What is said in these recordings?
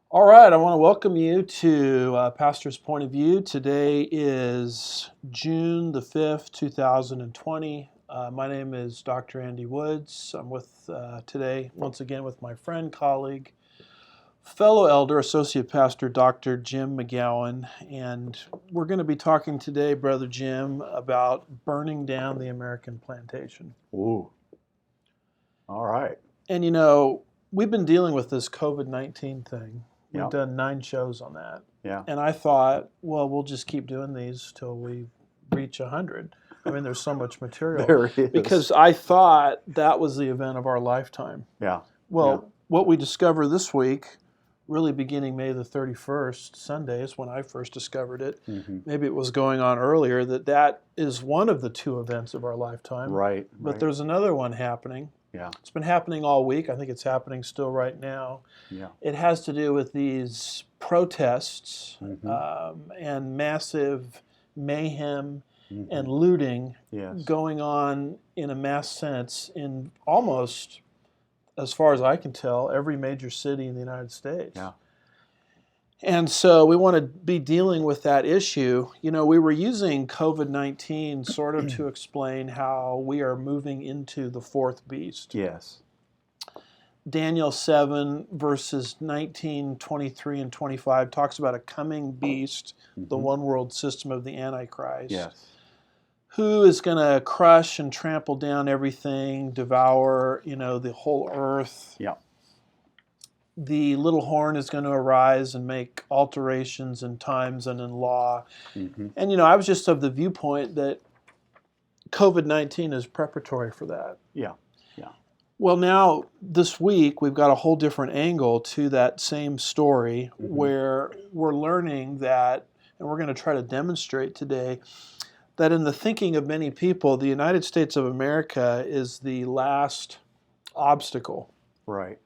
All right, I want to welcome you to Pastor's Point of View. Today is June the 5th, 2020. My name is Dr. Andy Woods. I'm with today, once again, with my friend, colleague, fellow elder, Associate Pastor Dr. Jim McGowan. And we're going to be talking today, Brother Jim, about burning down the American plantation. Ooh. All right. And we've been dealing with this COVID-19 thing. We've done 9 shows on that. Yeah. And I thought, well, we'll just keep doing these till we reach 100. I mean, there's so much material. There is. Because I thought that was the event of our lifetime. Yeah. Well, what we discovered this week, really beginning May the 31st, Sunday is when I first discovered it. Mm-hmm. Maybe it was going on earlier, that is one of the 2 events of our lifetime. Right. But there's another one happening. Yeah. It's been happening all week. I think it's happening still right now. Yeah. It has to do with these protests and massive mayhem and looting going on in a mass sense in almost, as far as I can tell, every major city in the United States. Yeah. And so we want to be dealing with that issue. We were using COVID-19 sort of to explain how we are moving into the 4th beast. Yes. Daniel 7 verses 19, 23, and 25 talks about a coming beast, the one world system of the Antichrist. Yes. Who is going to crush and trample down everything, devour, the whole earth. Yeah. The little horn is going to arise and make alterations in times and in law. Mm-hmm. And, I was just of the viewpoint that COVID-19 is preparatory for that. Yeah. Yeah. Well, now, this week, we've got a whole different angle to that same story where we're learning that, and we're going to try to demonstrate today, that in the thinking of many people, the United States of America is the last obstacle. Right.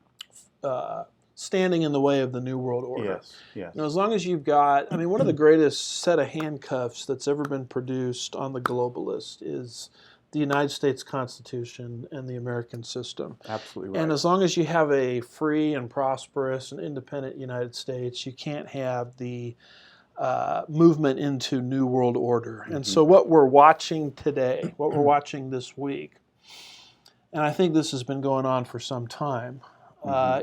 Standing in the way of the New World Order. Yes, yes. As long as you've got, one of the greatest set of handcuffs that's ever been produced on the globalist is the United States Constitution and the American system. Absolutely right. And as long as you have a free and prosperous and independent United States, you can't have the movement into New World Order. And so what we're watching today, what we're watching this week, and I think this has been going on for some time,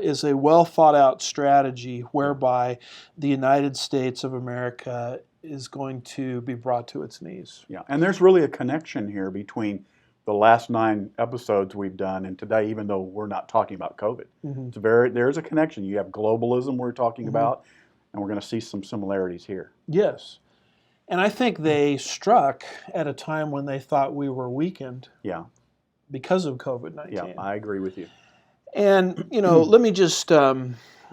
is a well-thought-out strategy whereby the United States of America is going to be brought to its knees. Yeah, and there's really a connection here between the last 9 episodes we've done and today, even though we're not talking about COVID. There's a connection. You have globalism we're talking about, and we're going to see some similarities here. Yes. And I think they struck at a time when they thought we were weakened because of COVID-19. Yeah, I agree with you. And, let me just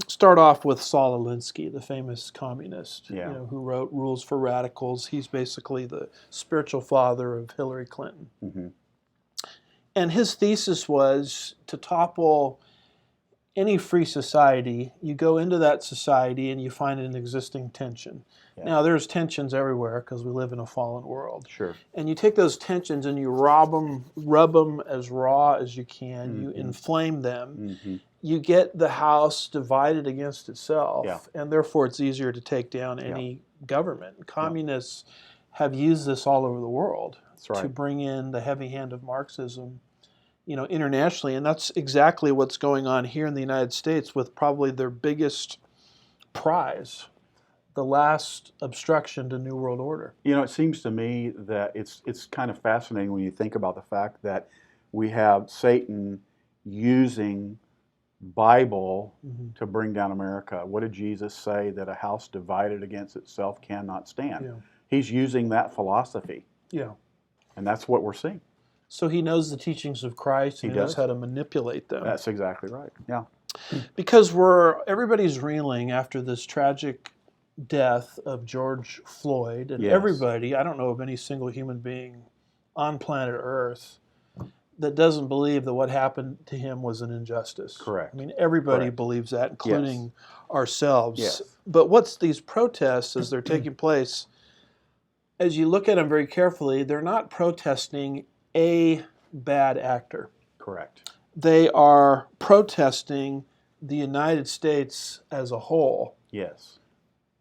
start off with Saul Alinsky, the famous communist, who wrote Rules for Radicals. He's basically the spiritual father of Hillary Clinton. And his thesis was to topple any free society. You go into that society and you find an existing tension. Yeah. Now, there's tensions everywhere because we live in a fallen world. Sure. And you take those tensions and you rub them as raw as you can. You inflame them. You get the house divided against itself, and therefore it's easier to take down any government. Communists have used this all over the world to bring in the heavy hand of Marxism, internationally, and that's exactly what's going on here in the United States with probably their biggest prize, the last obstruction to New World Order. It seems to me that it's kind of fascinating when you think about the fact that we have Satan using Bible to bring down America. What did Jesus say? That a house divided against itself cannot stand. He's using that philosophy. Yeah. And that's what we're seeing. So he knows the teachings of Christ and he knows how to manipulate them. That's exactly right. Yeah. Because everybody's reeling after this tragic death of George Floyd, and everybody, I don't know of any single human being on planet Earth that doesn't believe that what happened to him was an injustice. Correct. Everybody believes that, including ourselves. Yes. But what's these protests as they're taking place, as you look at them very carefully, they're not protesting a bad actor. Correct. They are protesting the United States as a whole Yes.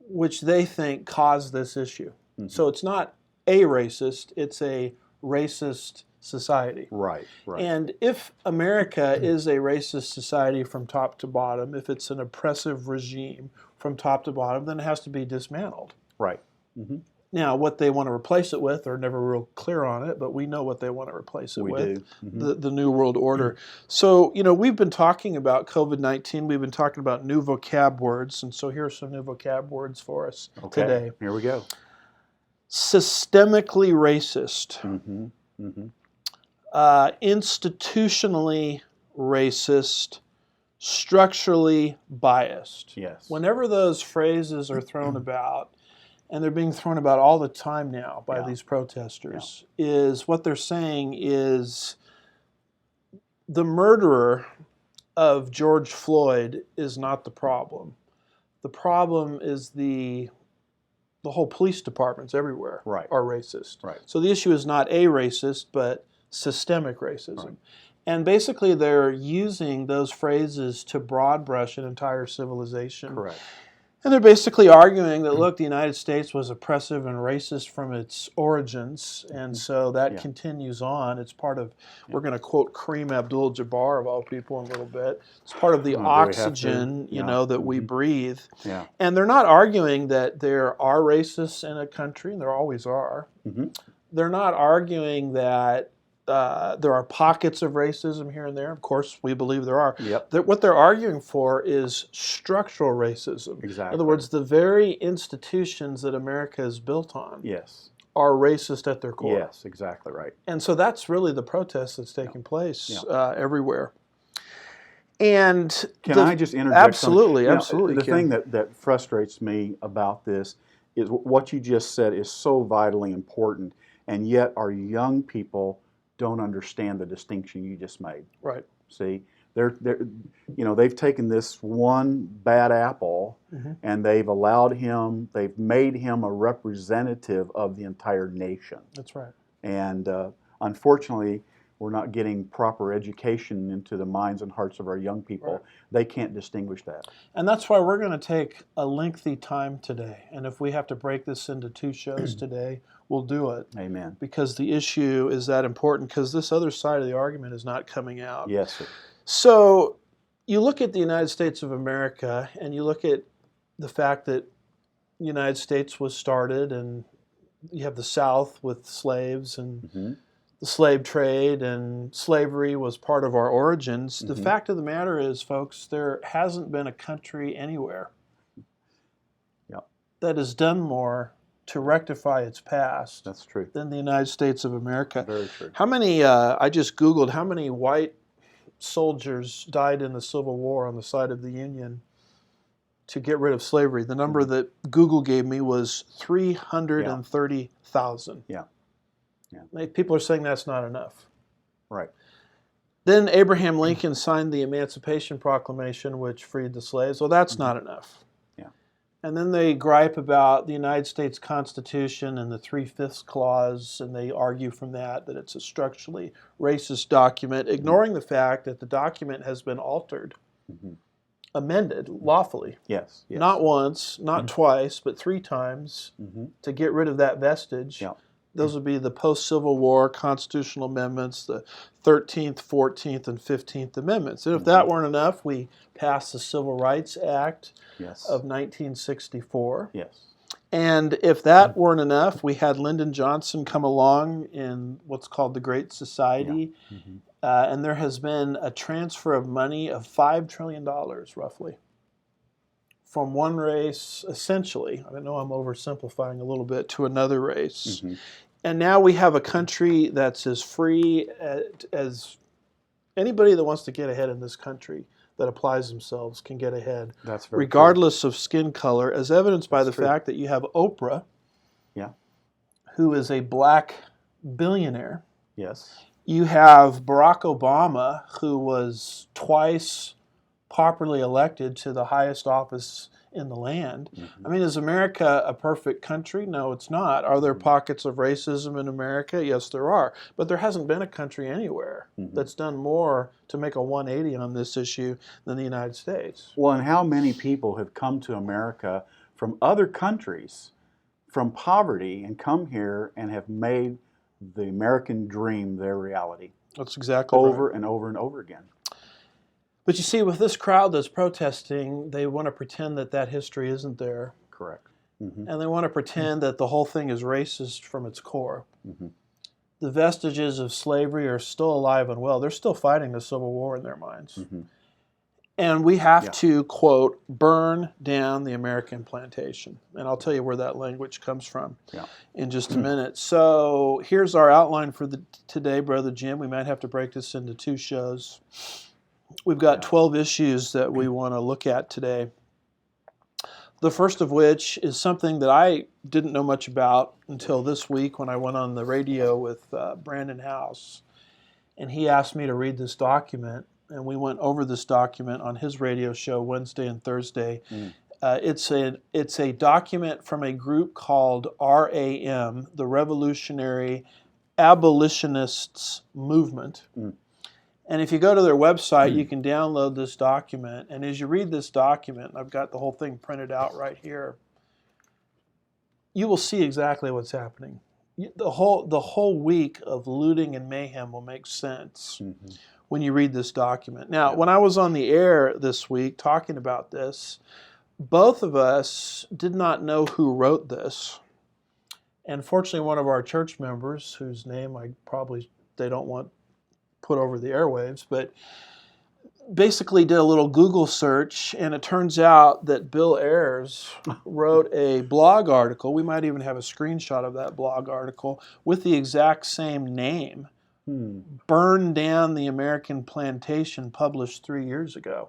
which they think caused this issue. Mm-hmm. So it's not a racist, it's a racist society. Right, right. And if America is a racist society from top to bottom, if it's an oppressive regime from top to bottom, then it has to be dismantled. Right. Mm-hmm. Now, what they want to replace it with, they're never real clear on it, but we know what they want to replace it We with. do. Mm-hmm. The New World Order. So, we've been talking about COVID-19. We've been talking about new vocab words. And so here are some new vocab words for us today. Here we go. Systemically racist. Mm-hmm. Mm-hmm. Institutionally racist. Structurally biased. Yes. Whenever those phrases are thrown about, and they're being thrown about all the time now by these protesters, is what they're saying is the murderer of George Floyd is not the problem. The problem is the whole police departments everywhere are racist. Right. So the issue is not a racist, but systemic racism. Right. And basically they're using those phrases to broad brush an entire civilization. Correct. And they're basically arguing that, look, the United States was oppressive and racist from its origins, and so that continues on. It's part of, we're going to quote Kareem Abdul-Jabbar, of all people, in a little bit. It's part of the oxygen, that we breathe. Yeah. And they're not arguing that there are racists in a country, and there always are. Mm-hmm. They're not arguing that there are pockets of racism here and there. Of course, we believe there are. Yep. What they're arguing for is structural racism. Exactly. In other words, the very institutions that America is built on are racist at their core. Yes, exactly right. And so that's really the protest that's taking place everywhere. And can I just interject? Absolutely, absolutely. The thing that frustrates me about this is what you just said is so vitally important, and yet our young people don't understand the distinction you just made. Right. See, they've taken this one bad apple and they've made him a representative of the entire nation. That's right. And unfortunately, we're not getting proper education into the minds and hearts of our young people. Right. They can't distinguish that. And that's why we're going to take a lengthy time today. And if we have to break this into 2 shows today, we'll do it. Amen. Because the issue is that important, because this other side of the argument is not coming out. Yes, sir. So you look at the United States of America, and you look at the fact that the United States was started, and you have the South with slaves and the slave trade, and slavery was part of our origins. The fact of the matter is, folks, there hasn't been a country anywhere that has done more to rectify its past than the United States of America. Very true. How many, I just Googled, how many white soldiers died in the Civil War on the side of the Union to get rid of slavery? The number that Google gave me was 330,000. Yeah. People are saying that's not enough. Right. Then Abraham Lincoln signed the Emancipation Proclamation, which freed the slaves. Well, that's not enough. And then they gripe about the United States Constitution and the 3/5 clause, and they argue from that it's a structurally racist document, ignoring the fact that the document has been altered, amended lawfully. Yes. Not once, not twice, but 3 times to get rid of that vestige. Yeah. Those would be the post-Civil War constitutional amendments, the 13th, 14th, and 15th Amendments. And if that weren't enough, we passed the Civil Rights Act of 1964. Yes. And if that weren't enough, we had Lyndon Johnson come along in what's called the Great Society. And there has been a transfer of money of $5 trillion, roughly, from one race, essentially, I know I'm oversimplifying a little bit, to another race. And now we have a country that's as free as anybody that wants to get ahead in this country that applies themselves can get ahead, that's very regardless true. Of skin color, as evidenced by the fact that you have Oprah, who is a black billionaire. Yes. You have Barack Obama, who was twice popularly elected to the highest office in the land. I mean, is America a perfect country? No, it's not. Are there pockets of racism in America? Yes, there are. But there hasn't been a country anywhere that's done more to make a 180 on this issue than the United States. Well, and how many people have come to America from other countries, from poverty, and come here and have made the American dream their reality? That's exactly over right. and over and over again. But you see, with this crowd that's protesting, they want to pretend that that history isn't there. Correct. And they want to pretend that the whole thing is racist from its core. The vestiges of slavery are still alive and well. They're still fighting the Civil War in their minds. And we have to, quote, burn down the American plantation. And I'll tell you where that language comes from in just a minute. So here's our outline for today, Brother Jim. We might have to break this into 2 shows. We've got 12 issues that we want to look at today. The first of which is something that I didn't know much about until this week when I went on the radio with Brandon House. And he asked me to read this document. And we went over this document on his radio show Wednesday and Thursday. It's a document from a group called RAM, the Revolutionary Abolitionists Movement. And if you go to their website, you can download this document. And as you read this document, I've got the whole thing printed out right here, you will see exactly what's happening. The whole week of looting and mayhem will make sense when you read this document. Now, when I was on the air this week talking about this, both of us did not know who wrote this. And fortunately, one of our church members, whose name they don't want put over the airwaves, but basically did a little Google search, and it turns out that Bill Ayers wrote a blog article. We might even have a screenshot of that blog article with the exact same name, Burn Down the American Plantation, published 3 years ago,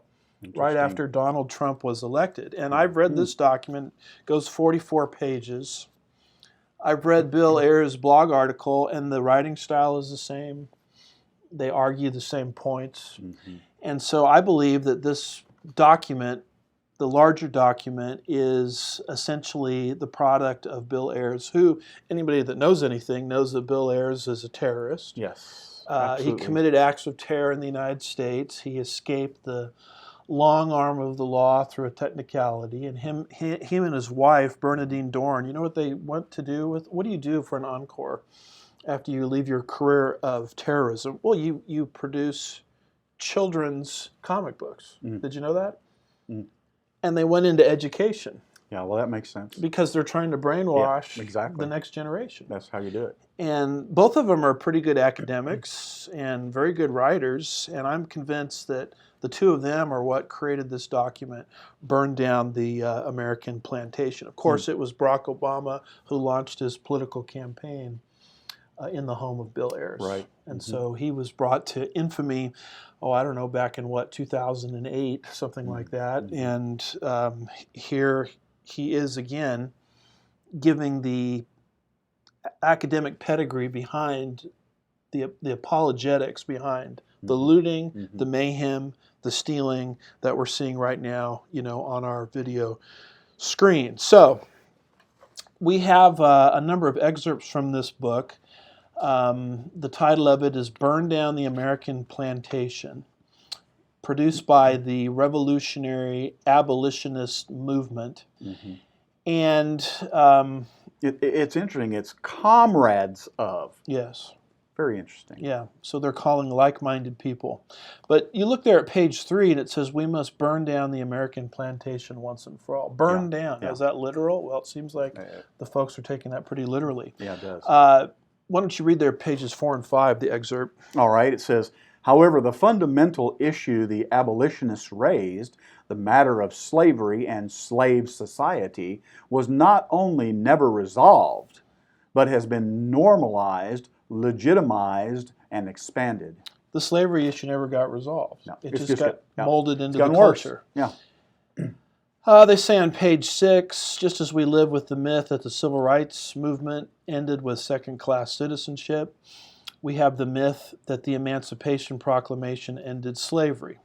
right after Donald Trump was elected. And I've read this document, goes 44 pages. I've read Bill Ayers' blog article, and the writing style is the same. They argue the same points. And so I believe that this document, the larger document, is essentially the product of Bill Ayers, who anybody that knows anything knows that Bill Ayers is a terrorist. Yes, he committed acts of terror in the United States. He escaped the long arm of the law through a technicality. And him and his wife, Bernadine Dorn, you know what they went to do with? What do you do for an encore after you leave your career of terrorism? Well, you produce children's comic books. Did you know that? And they went into education. Yeah, well, that makes sense. Because they're trying to brainwash exactly the next generation. That's how you do it. And both of them are pretty good academics and very good writers, and I'm convinced that the two of them are what created this document, Burn Down the American Plantation. Of course, it was Barack Obama who launched his political campaign in the home of Bill Ayers. Right. And so he was brought to infamy, back in 2008, something like that. And here he is again giving the academic pedigree behind the apologetics behind the looting, the mayhem, the stealing that we're seeing right now, on our video screen. So we have a number of excerpts from this book. The title of it is Burn Down the American Plantation, produced by the Revolutionary Abolitionist Movement. And it's interesting. It's comrades of. Yes. Very interesting. Yeah, so they're calling like-minded people. But you look there at page 3, and it says, we must burn down the American plantation once and for all. Burn down. Is that literal? Well, it seems like the folks are taking that pretty literally. Yeah, it does. Why don't you read there pages 4 and 5, the excerpt? All right, it says, however, the fundamental issue the abolitionists raised, the matter of slavery and slave society, was not only never resolved, but has been normalized, legitimized, and expanded. The slavery issue never got resolved. No, it just got molded into the worse. culture. Yeah. They say on page 6, just as we live with the myth that the civil rights movement ended with second-class citizenship, we have the myth that the Emancipation Proclamation ended slavery.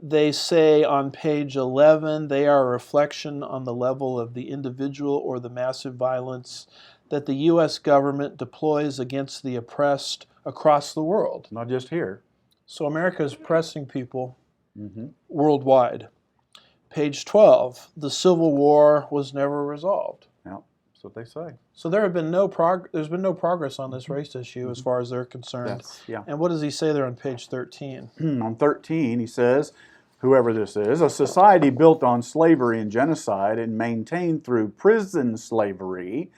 They say on page 11, they are a reflection on the level of the individual or the massive violence that the U.S. government deploys against the oppressed across the world. Not just here. So America is oppressing people worldwide. Page 12, the Civil War was never resolved. Yeah, that's what they say. So there's been no progress on this race issue as far as they're concerned. Yeah. And what does he say there on page 13? On 13, he says, whoever this is, a society built on slavery and genocide and maintained through prison slavery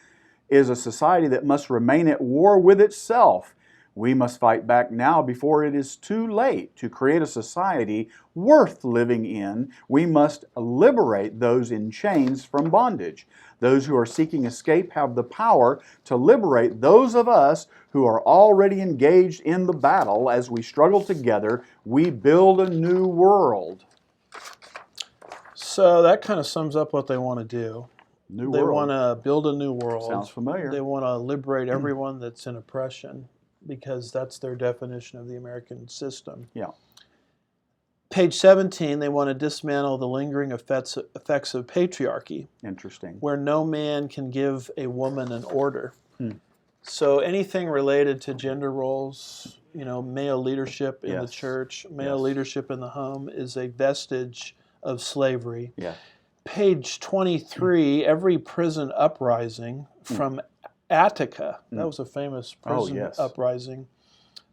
is a society that must remain at war with itself. We must fight back now before it is too late. To create a society worth living in, we must liberate those in chains from bondage. Those who are seeking escape have the power to liberate those of us who are already engaged in the battle. As we struggle together, we build a new world. So that kind of sums up what they want to do. They want to build a new world. Sounds familiar. They want to liberate everyone that's in oppression, because that's their definition of the American system. Yeah. Page 17, they want to dismantle the lingering effects of patriarchy. Interesting. Where no man can give a woman an order. So anything related to gender roles, male leadership in the church, male leadership in the home, is a vestige of slavery. Yeah. Page 23, every prison uprising from Attica, that was a famous prison uprising,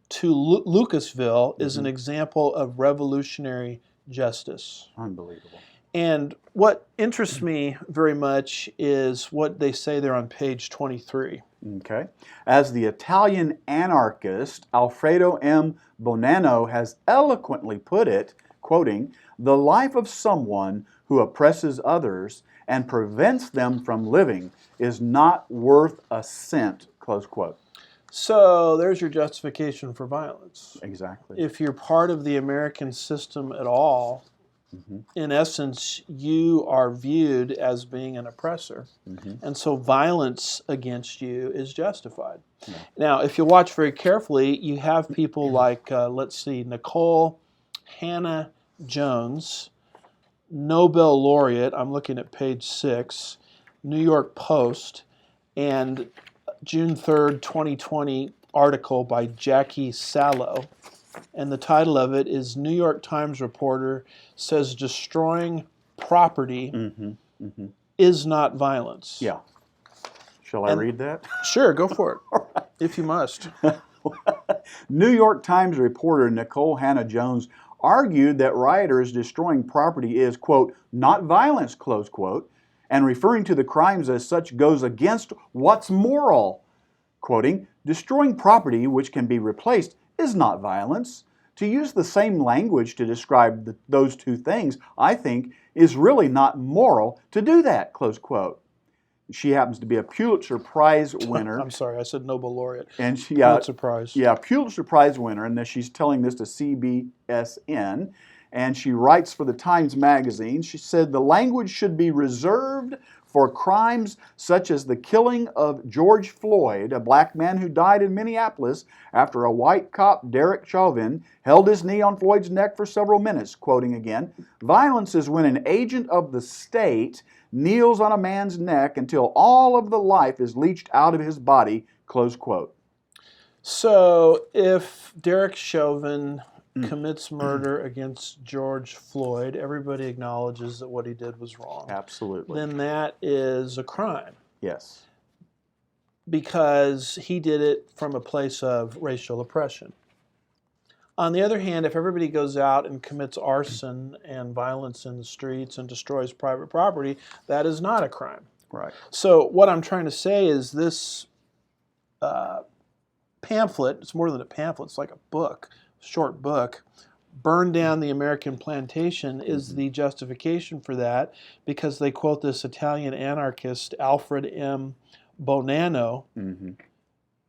to Lucasville is an example of revolutionary justice. Unbelievable. And what interests me very much is what they say there on page 23. Okay. As the Italian anarchist Alfredo M. Bonanno has eloquently put it, quoting, "The life of someone who oppresses others and prevents them from living is not worth a cent," close quote. So there's your justification for violence. Exactly. If you're part of the American system at all, in essence, you are viewed as being an oppressor. And so violence against you is justified. Now, if you watch very carefully, you have people like, Nicole Hannah Jones, Nobel laureate, I'm looking at page 6, New York Post, and June 3rd, 2020 article by Jackie Sallow. And the title of it is New York Times reporter says destroying property is not violence. Yeah. Shall I read that? Sure, go for it, if you must. New York Times reporter Nicole Hannah Jones argued that rioters destroying property is, quote, not violence, close quote, and referring to the crimes as such goes against what's moral. Quoting, destroying property which can be replaced is not violence. To use the same language to describe those two things, I think, is really not moral to do that, close quote. She happens to be a Pulitzer Prize winner. I'm sorry, I said Nobel laureate. And she, Pulitzer Prize. Yeah, Pulitzer Prize winner, and she's telling this to CBSN. And she writes for the Times Magazine. She said the language should be reserved for crimes such as the killing of George Floyd, a black man who died in Minneapolis after a white cop, Derek Chauvin, held his knee on Floyd's neck for several minutes. Quoting again, violence is when an agent of the state kneels on a man's neck until all of the life is leached out of his body, close quote. So if Derek Chauvin commits murder against George Floyd, everybody acknowledges that what he did was wrong. Absolutely. Then that is a crime. Yes. Because he did it from a place of racial oppression. On the other hand, if everybody goes out and commits arson and violence in the streets and destroys private property, that is not a crime. Right. So what I'm trying to say is this pamphlet, it's more than a pamphlet, it's like a book, short book, Burn Down the American Plantation, is the justification for that, because they quote this Italian anarchist, Alfred M. Bonanno,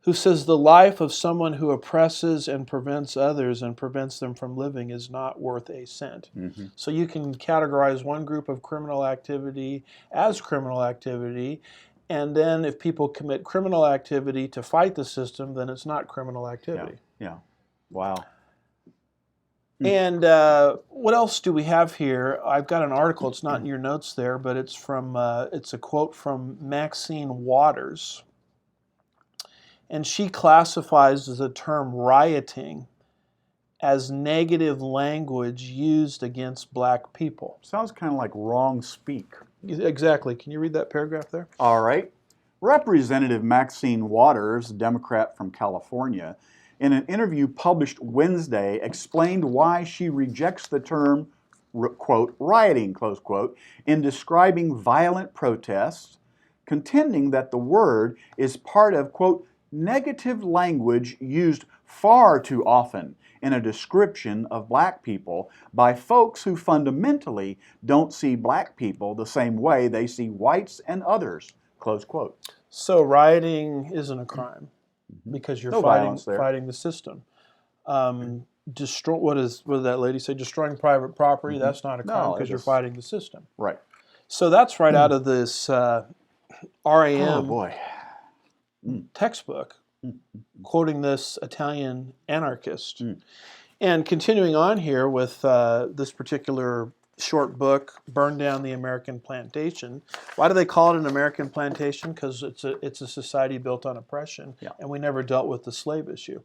who says the life of someone who oppresses and prevents others and prevents them from living is not worth a cent. So you can categorize one group of criminal activity as criminal activity, and then if people commit criminal activity to fight the system, then it's not criminal activity. Yeah. Wow. And what else do we have here? I've got an article. It's not in your notes there, but it's from it's a quote from Maxine Waters, and she classifies the term rioting as negative language used against black people. Sounds kind of like wrong speak. Exactly. Can you read that paragraph there? All right. Representative Maxine Waters, Democrat from California, in an interview published Wednesday, explained why she rejects the term, quote, rioting, close quote, in describing violent protests, contending that the word is part of, quote, negative language used far too often in a description of black people by folks who fundamentally don't see black people the same way they see whites and others, close quote. So rioting isn't a crime because you're fighting the system. What did that lady say? Destroying private property, that's not a crime because you're fighting the system. Right. So that's right out of this RAM textbook, quoting this Italian anarchist. And continuing on here with this particular short book, Burn Down the American Plantation. Why do they call it an American plantation? Because it's a society built on oppression, and we never dealt with the slave issue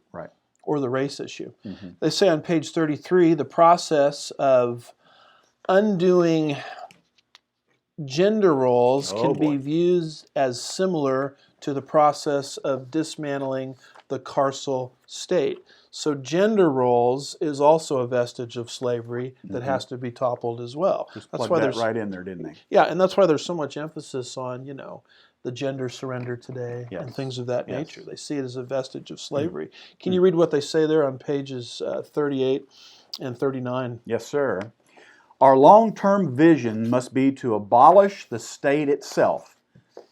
or the race issue. They say on page 33, the process of undoing gender roles can be viewed as similar to the process of dismantling the carceral state. So gender roles is also a vestige of slavery that has to be toppled as well. Just plugged that right in there, didn't they? Yeah, and that's why there's so much emphasis on, the gender surrender today and things of that nature. They see it as a vestige of slavery. Can you read what they say there on pages 38 and 39? Yes, sir. Our long-term vision must be to abolish the state itself.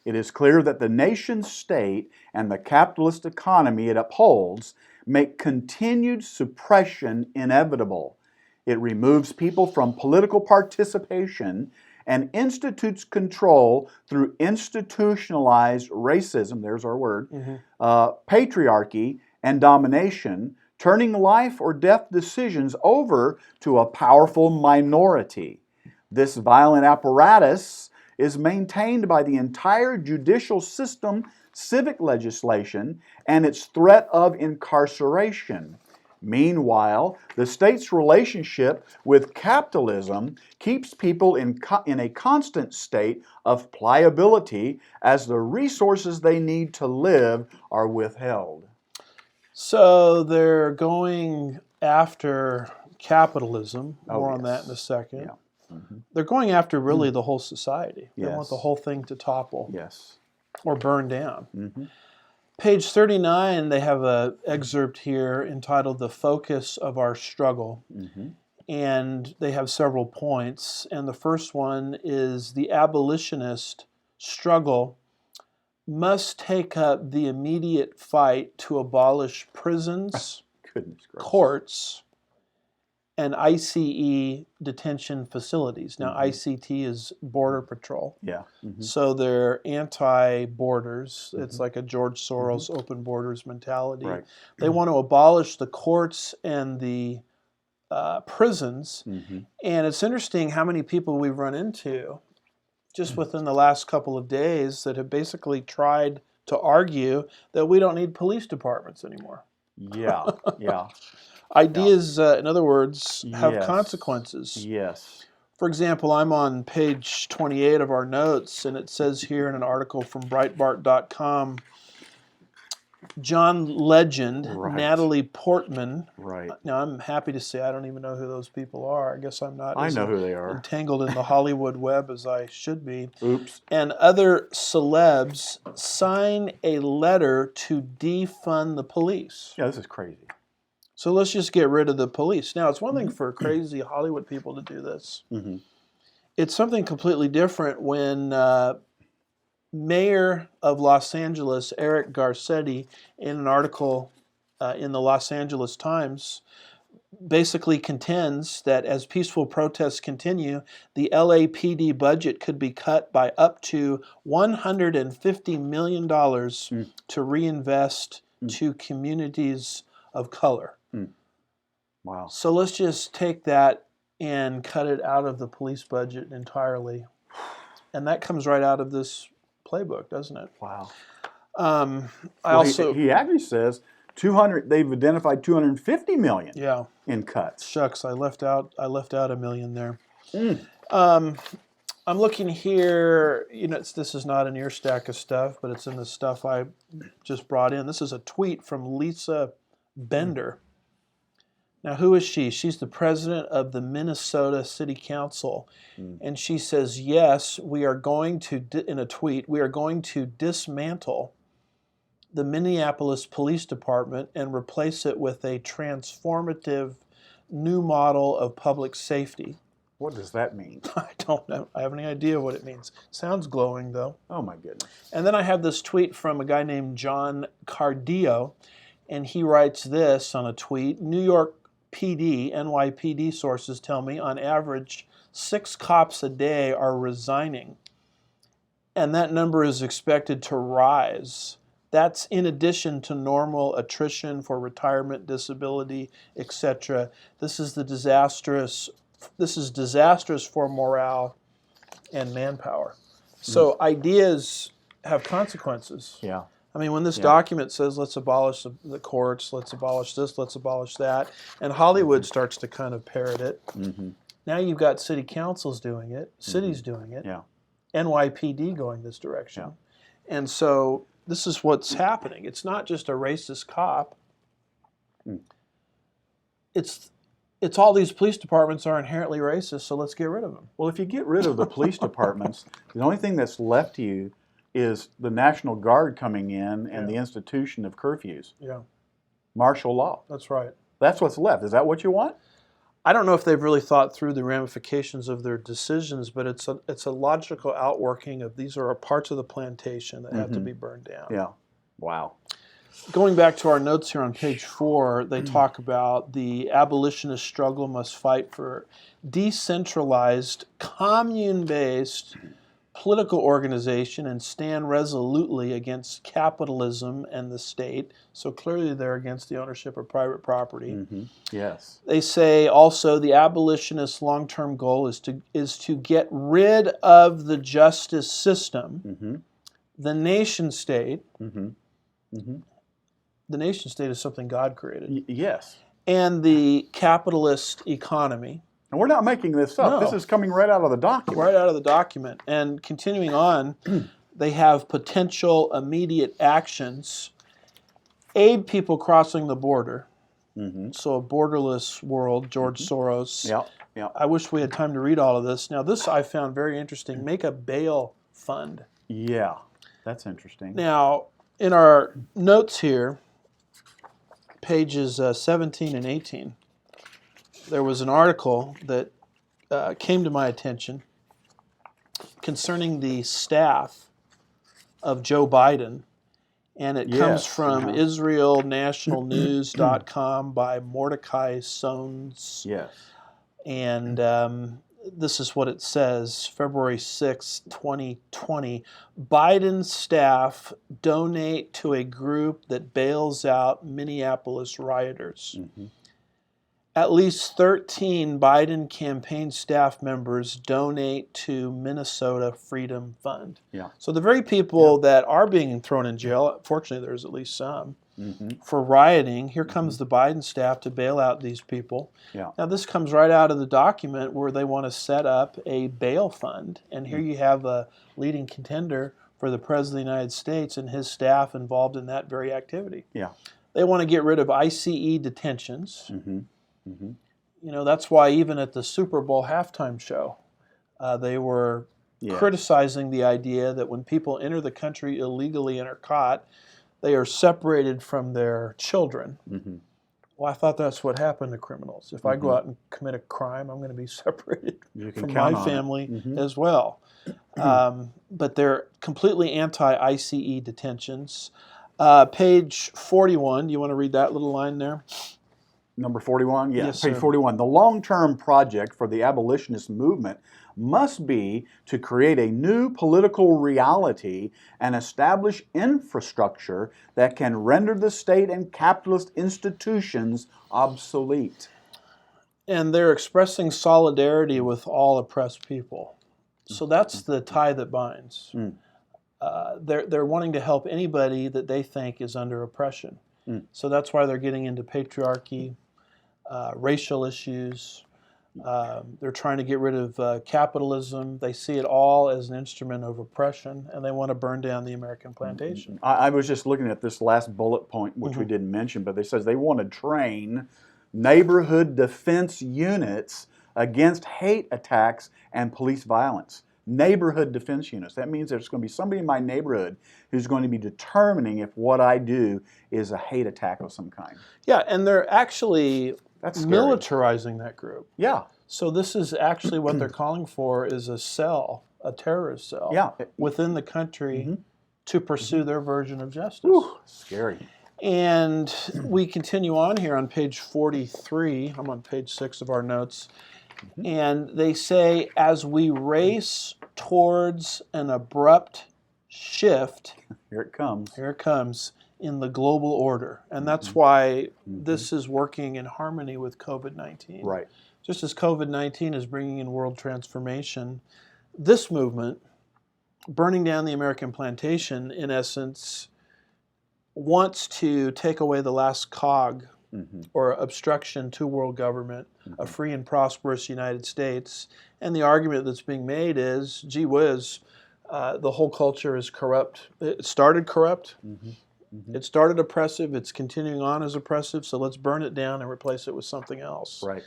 It is clear that the nation state and the capitalist economy it upholds make continued suppression inevitable. It removes people from political participation and institutes control through institutionalized racism, there's our word, patriarchy, and domination, turning life or death decisions over to a powerful minority. This violent apparatus is maintained by the entire judicial system, civic legislation, and its threat of incarceration. Meanwhile, the state's relationship with capitalism keeps people in a constant state of pliability as the resources they need to live are withheld. So they're going after capitalism. More on that in a second. They're going after really the whole society. They want the whole thing to topple or burn down. Page 39, they have an excerpt here entitled The Focus of Our Struggle. And they have several points. And the first one is the abolitionist struggle must take up the immediate fight to abolish prisons, courts, and ICE detention facilities. Now, ICT is Border Patrol. So they're anti-borders. It's like a George Soros open borders mentality. They want to abolish the courts and the prisons. And it's interesting how many people we've run into just within the last couple of days that have basically tried to argue that we don't need police departments anymore. Ideas, in other words, have consequences. For example, I'm on page 28 of our notes, and it says here in an article from Breitbart.com, John Legend, Natalie Portman. Now, I'm happy to say I don't even know who those people are. I guess I'm not I know who they are. Entangled in the Hollywood web as I should be. And other celebs sign a letter to defund the police. This is crazy. So let's just get rid of the police. Now, it's one thing for crazy Hollywood people to do this. It's something completely different when Mayor of Los Angeles, Eric Garcetti, in an article in the Los Angeles Times, basically contends that as peaceful protests continue, the LAPD budget could be cut by up to $150 million to reinvest to communities of color. Wow. So let's just take that and cut it out of the police budget entirely. And that comes right out of this playbook, doesn't it? Wow. He actually says 200. They've identified 250 million. Yeah. In cuts. Shucks, I left out $1 million there. I'm looking here. This is not in your stack of stuff, but it's in the stuff I just brought in. This is a tweet from Lisa Bender. Now, who is she? She's the president of the Minnesota City Council. And she says, yes, we are going to, in a tweet, we are going to dismantle the Minneapolis Police Department and replace it with a transformative new model of public safety. What does that mean? I don't know. I have any idea what it means. Sounds glowing, though. Oh, my goodness. And then I have this tweet from a guy named John Cardillo, and he writes this on a tweet. New York PD, NYPD sources tell me, on average, 6 cops a day are resigning. And that number is expected to rise. That's in addition to normal attrition for retirement, disability, etc. This is disastrous for morale and manpower. So ideas have consequences. Yeah. I mean, when this document says let's abolish the courts, let's abolish this, let's abolish that, and Hollywood starts to kind of parrot it. Now you've got city councils doing it, cities doing it, NYPD going this direction. And so this is what's happening. It's not just a racist cop. It's all these police departments are inherently racist, so let's get rid of them. Well, if you get rid of the police departments, the only thing that's left to you is the National Guard coming in and the institution of curfews. Yeah. Martial law. That's right. That's what's left. Is that what you want? I don't know if they've really thought through the ramifications of their decisions, but it's a logical outworking of these are parts of the plantation that have to be burned down. Yeah. Wow. Going back to our notes here on page 4, they talk about the abolitionist struggle must fight for decentralized, commune-based political organization and stand resolutely against capitalism and the state. So clearly they're against the ownership of private property. Yes. They say also the abolitionist long-term goal is to get rid of the justice system, the nation state. The nation state is something God created. Yes. And the capitalist economy. And we're not making this up. No. This is coming right out of the document. Right out of the document. And continuing on, they have potential immediate actions. Aid people crossing the border. So a borderless world, George Soros. Yeah. I wish we had time to read all of this. Now, this I found very interesting. Make a bail fund. Yeah, that's interesting. Now, in our notes here, pages 17 and 18, there was an article that came to my attention concerning the staff of Joe Biden, and it comes from IsraelNationalNews.com by Mordecai Sones. Yes. And this is what it says, February 6, 2020. Biden's staff donate to a group that bails out Minneapolis rioters. At least 13 Biden campaign staff members donate to Minnesota Freedom Fund. Yeah. So the very people that are being thrown in jail, fortunately there's at least some, for rioting, here comes the Biden staff to bail out these people. Yeah. Now this comes right out of the document where they want to set up a bail fund. And here you have a leading contender for the President of the United States and his staff involved in that very activity. Yeah. They want to get rid of ICE detentions. You know, that's why even at the Super Bowl halftime show, they were criticizing the idea that when people enter the country illegally and are caught, they are separated from their children. Well, I thought that's what happened to criminals. If I go out and commit a crime, I'm going to be separated from my family as well. But they're completely anti-ICE detentions. Page 41, do you want to read that little line there? Number 41? Yes, Page sir. 41. The long-term project for the abolitionist movement must be to create a new political reality and establish infrastructure that can render the state and capitalist institutions obsolete. And they're expressing solidarity with all oppressed people. So that's the tie that binds. They're wanting to help anybody that they think is under oppression. So that's why they're getting into patriarchy, racial issues. They're trying to get rid of capitalism. They see it all as an instrument of oppression, and they want to burn down the American plantation. I was just looking at this last bullet point, which we didn't mention, but it says they want to train neighborhood defense units against hate attacks and police violence. Neighborhood defense units. That means there's going to be somebody in my neighborhood who's going to be determining if what I do is a hate attack of some kind. Yeah, and they're actually militarizing that group. Yeah. So this is actually what they're calling for is a cell, a terrorist cell, within the country to pursue their version of justice. Whew, scary. And we continue on here on page 43. I'm on page 6 of our notes. And they say, as we race towards an abrupt shift, here it comes. Here it comes in the global order. And that's why this is working in harmony with COVID-19. Right. Just as COVID-19 is bringing in world transformation, this movement, burning down the American plantation, in essence, wants to take away the last cog or obstruction to world government, a free and prosperous United States. And the argument that's being made is, gee whiz, the whole culture is corrupt. It started corrupt. It started oppressive. It's continuing on as oppressive. So let's burn it down and replace it with something else. Right.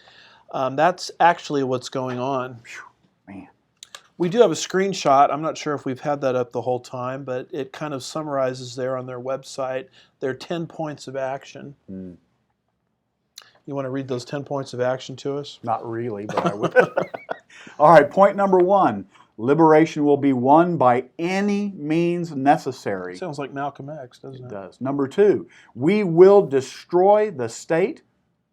That's actually what's going on. Man. We do have a screenshot. I'm not sure if we've had that up the whole time, but it kind of summarizes there on their website their 10 points of action. You want to read those 10 points of action to us? Not really, but I would. All right, point number 1. Liberation will be won by any means necessary. Sounds like Malcolm X, doesn't it? It does. Number 2, we will destroy the state,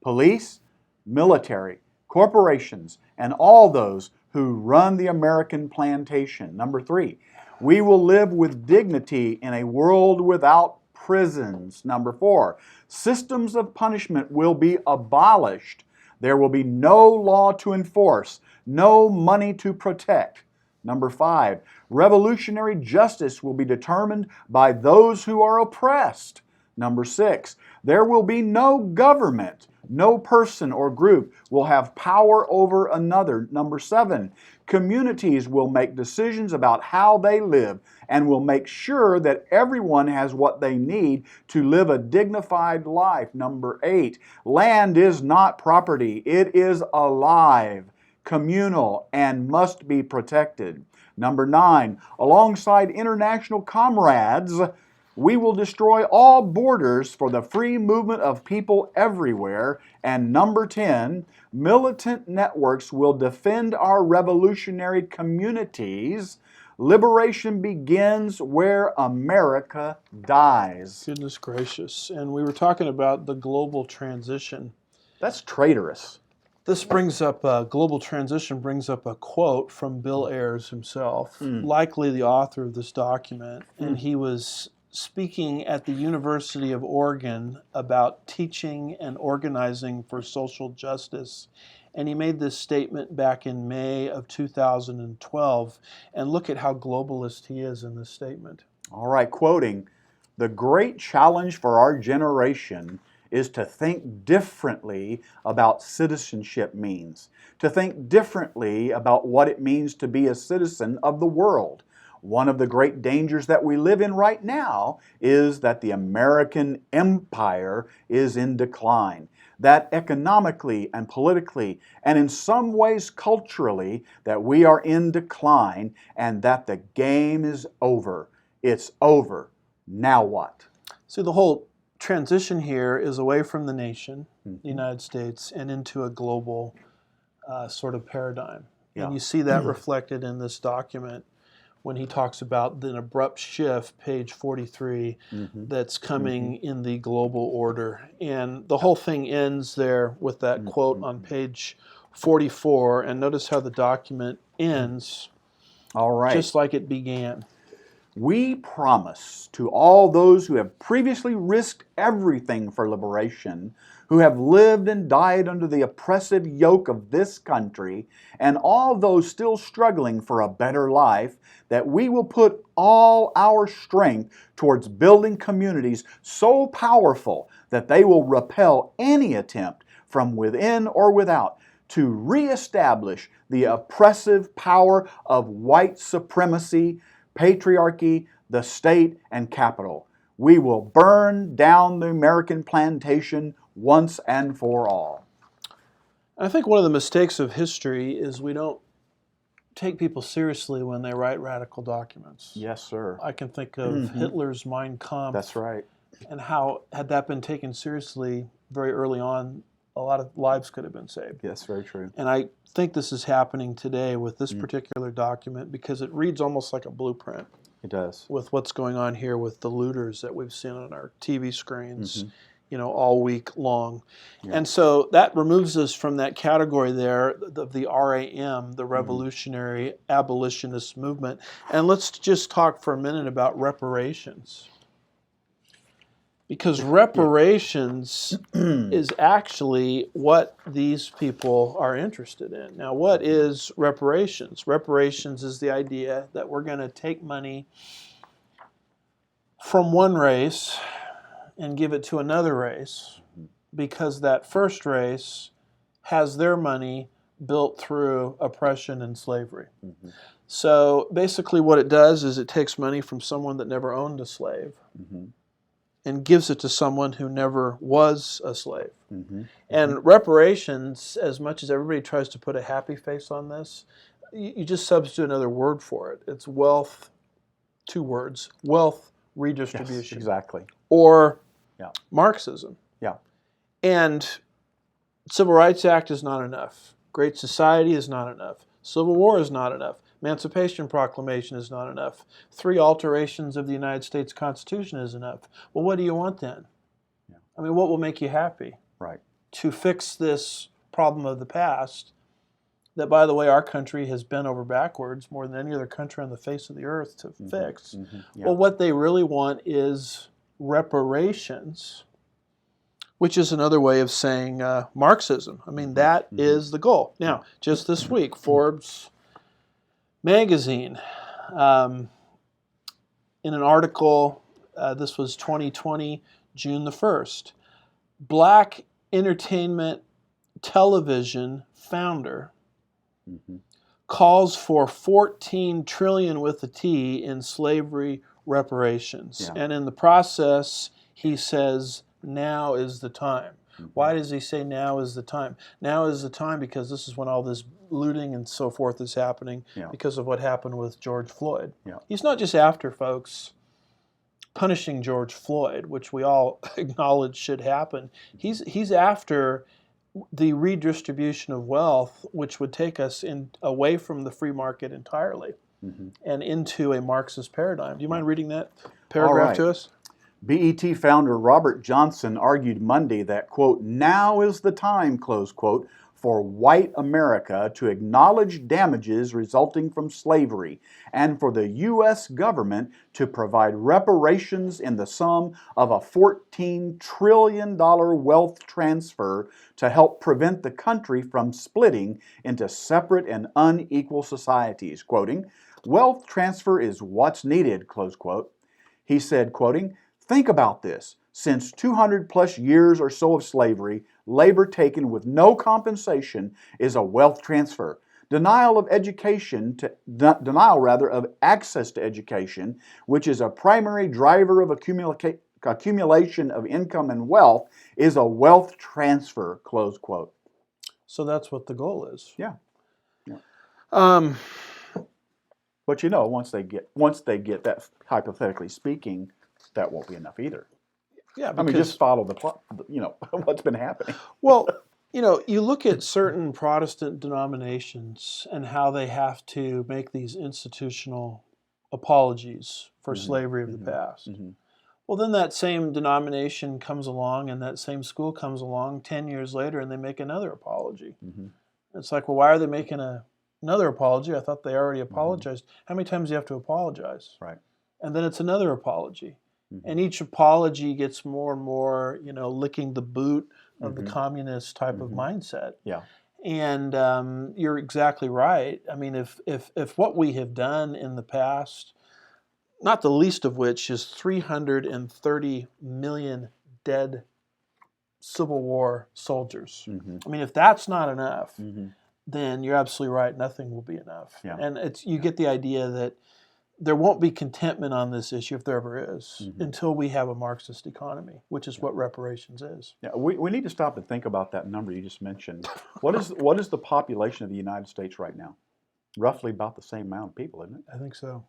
police, military, corporations, and all those who run the American plantation. Number 3, we will live with dignity in a world without prisons. Number 4, systems of punishment will be abolished. There will be no law to enforce, no money to protect. Number 5, revolutionary justice will be determined by those who are oppressed. Number 6, there will be no government. No person or group will have power over another. Number 7, communities will make decisions about how they live and will make sure that everyone has what they need to live a dignified life. Number 8, land is not property. It is alive, communal, and must be protected. Number 9, alongside international comrades, we will destroy all borders for the free movement of people everywhere. And number 10, militant networks will defend our revolutionary communities. Liberation begins where America dies. Goodness gracious. And we were talking about the global transition. That's traitorous. This brings up, global transition brings up a quote from Bill Ayers himself, likely the author of this document. And he was speaking at the University of Oregon about teaching and organizing for social justice. And he made this statement back in May of 2012. And look at how globalist he is in this statement. All right, quoting, "The great challenge for our generation is to think differently about citizenship means, to think differently about what it means to be a citizen of the world. One of the great dangers that we live in right now is that the American empire is in decline, that economically and politically and in some ways culturally that we are in decline and that the game is over. It's over. Now what?" See, the whole transition here is away from the nation, the United States, and into a global sort of paradigm. And you see that reflected in this document when he talks about the abrupt shift, page 43, that's coming in the global order. And the whole thing ends there with that quote on page 44. And notice how the document ends, all right, just like it began. "We promise to all those who have previously risked everything for liberation, who have lived and died under the oppressive yoke of this country, and all those still struggling for a better life, that we will put all our strength towards building communities so powerful that they will repel any attempt from within or without to reestablish the oppressive power of white supremacy, patriarchy, the state, and capital. We will burn down the American plantation once and for all. I think one of the mistakes of history is we don't take people seriously when they write radical documents. Yes, sir. I can think of Hitler's Mein Kampf. That's right. And how, had that been taken seriously very early on, a lot of lives could have been saved. Yes, very true. And I think this is happening today with this particular document because it reads almost like a blueprint. It does. With what's going on here with the looters that we've seen on our TV screens, all week long. Yeah. And so that removes us from that category there of the RAM, the Revolutionary Abolitionist Movement. And let's just talk for a minute about reparations. Because reparations is actually what these people are interested in. Now, what is reparations? Reparations is the idea that we're going to take money from one race and give it to another race because that first race has their money built through oppression and slavery. So basically what it does is it takes money from someone that never owned a slave and gives it to someone who never was a slave. And reparations, as much as everybody tries to put a happy face on this, you just substitute another word for it. It's wealth, 2 words, wealth redistribution. Yes, exactly. Or Marxism. Yeah. And Civil Rights Act is not enough. Great Society is not enough. Civil War is not enough. Emancipation Proclamation is not enough. 3 alterations of the United States Constitution is enough. Well, what do you want then? Yeah. I mean, what will make you happy? Right. To fix this problem of the past that, by the way, our country has bent over backwards more than any other country on the face of the earth to fix. Yeah. Well, what they really want is reparations, which is another way of saying Marxism. I mean, that is the goal. Now, just this week, Forbes magazine, in an article, this was 2020, June the 1st, Black entertainment television founder calls for 14 trillion with a T in slavery reparations. Yeah. And in the process, he says, now is the time. Why does he say now is the time? Now is the time because this is when all this looting and so forth is happening because of what happened with George Floyd. Yeah. He's not just after, folks, punishing George Floyd, which we all acknowledge should happen. He's after the redistribution of wealth, which would take us away from the free market entirely and into a Marxist paradigm. Do you mind reading that paragraph to us? BET founder Robert Johnson argued Monday that, quote, now is the time, close quote, for white America to acknowledge damages resulting from slavery and for the U.S. government to provide reparations in the sum of a $14 trillion wealth transfer to help prevent the country from splitting into separate and unequal societies. Quoting, wealth transfer is what's needed, close quote. He said, quoting, think about this. Since 200 plus years or so of slavery, labor taken with no compensation is a wealth transfer. Denial of access to education, which is a primary driver of accumulation of income and wealth, is a wealth transfer, close quote. So that's what the goal is. Yeah. But you know, once they get that, hypothetically speaking, that won't be enough either. Yeah, I mean, just follow the plot, what's been happening. Well, you look at certain Protestant denominations and how they have to make these institutional apologies for slavery of the past. Well, then that same denomination comes along and that same school comes along 10 years later and they make another apology. It's like, well, why are they making another apology? I thought they already apologized. How many times do you have to apologize? Right. And then it's another apology. And each apology gets more and more, licking the boot of the communist type of mindset. Yeah. And you're exactly right. I mean, if what we have done in the past, not the least of which is 330 million dead Civil War soldiers. I mean, if that's not enough, then you're absolutely right. Nothing will be enough. Yeah. And you get the idea that there won't be contentment on this issue, if there ever is, until we have a Marxist economy, which is what reparations is. Yeah, we need to stop and think about that number you just mentioned. What is the population of the United States right now? Roughly about the same amount of people, isn't it? I think so.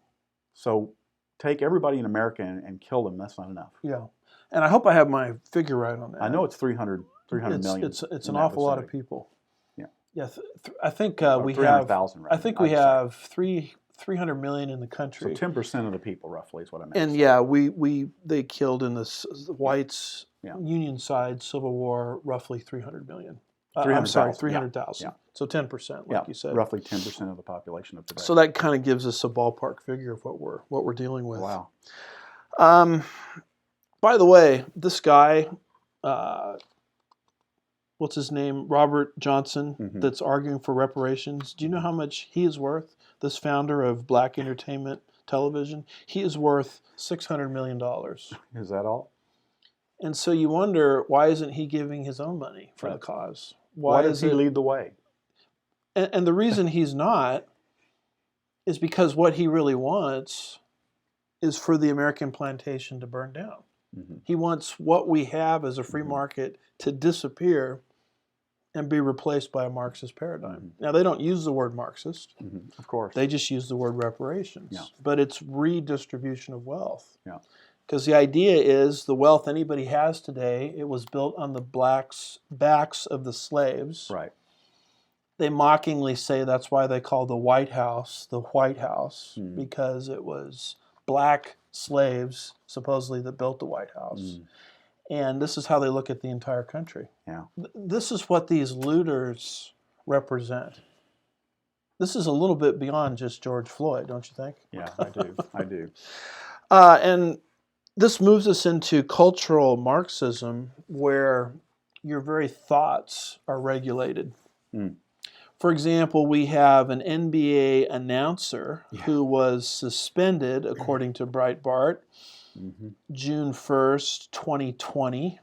So take everybody in America and kill them. That's not enough. Yeah. And I hope I have my figure right on that. I know it's 300 million. It's an awful lot of people. Yeah. Yeah. I think we 300,000. Right? I think we have 300 million in the country. So 10% of the people, roughly, is what I meant. And yeah, they killed in the whites Union side Civil War roughly 300 million. I'm sorry, 300,000. Yeah. So 10%, like you said. Roughly 10% of the population of today. So that kind of gives us a ballpark figure of what we're dealing with. Wow. By the way, this guy, what's his name? Robert Johnson, that's arguing for reparations. Do you know how much he is worth? This founder of Black Entertainment Television, he is worth $600 million. Is that all? And so you wonder, why isn't he giving his own money for the cause? Why does he lead the way? And the reason he's not is because what he really wants is for the American plantation to burn down. He wants what we have as a free market to disappear and be replaced by a Marxist paradigm. Now, they don't use the word Marxist. Of course. They just use the word reparations. Yeah. But it's redistribution of wealth. Yeah. Because the idea is the wealth anybody has today, it was built on the blacks' backs of the slaves. Right. They mockingly say that's why they call the White House, because it was black slaves, supposedly, that built the White House. And this is how they look at the entire country. Yeah. This is what these looters represent. This is a little bit beyond just George Floyd, don't you think? Yeah, I do. I do. And this moves us into cultural Marxism, where your very thoughts are regulated. For example, we have an NBA announcer who was suspended, according to Breitbart, June 1st, 2020.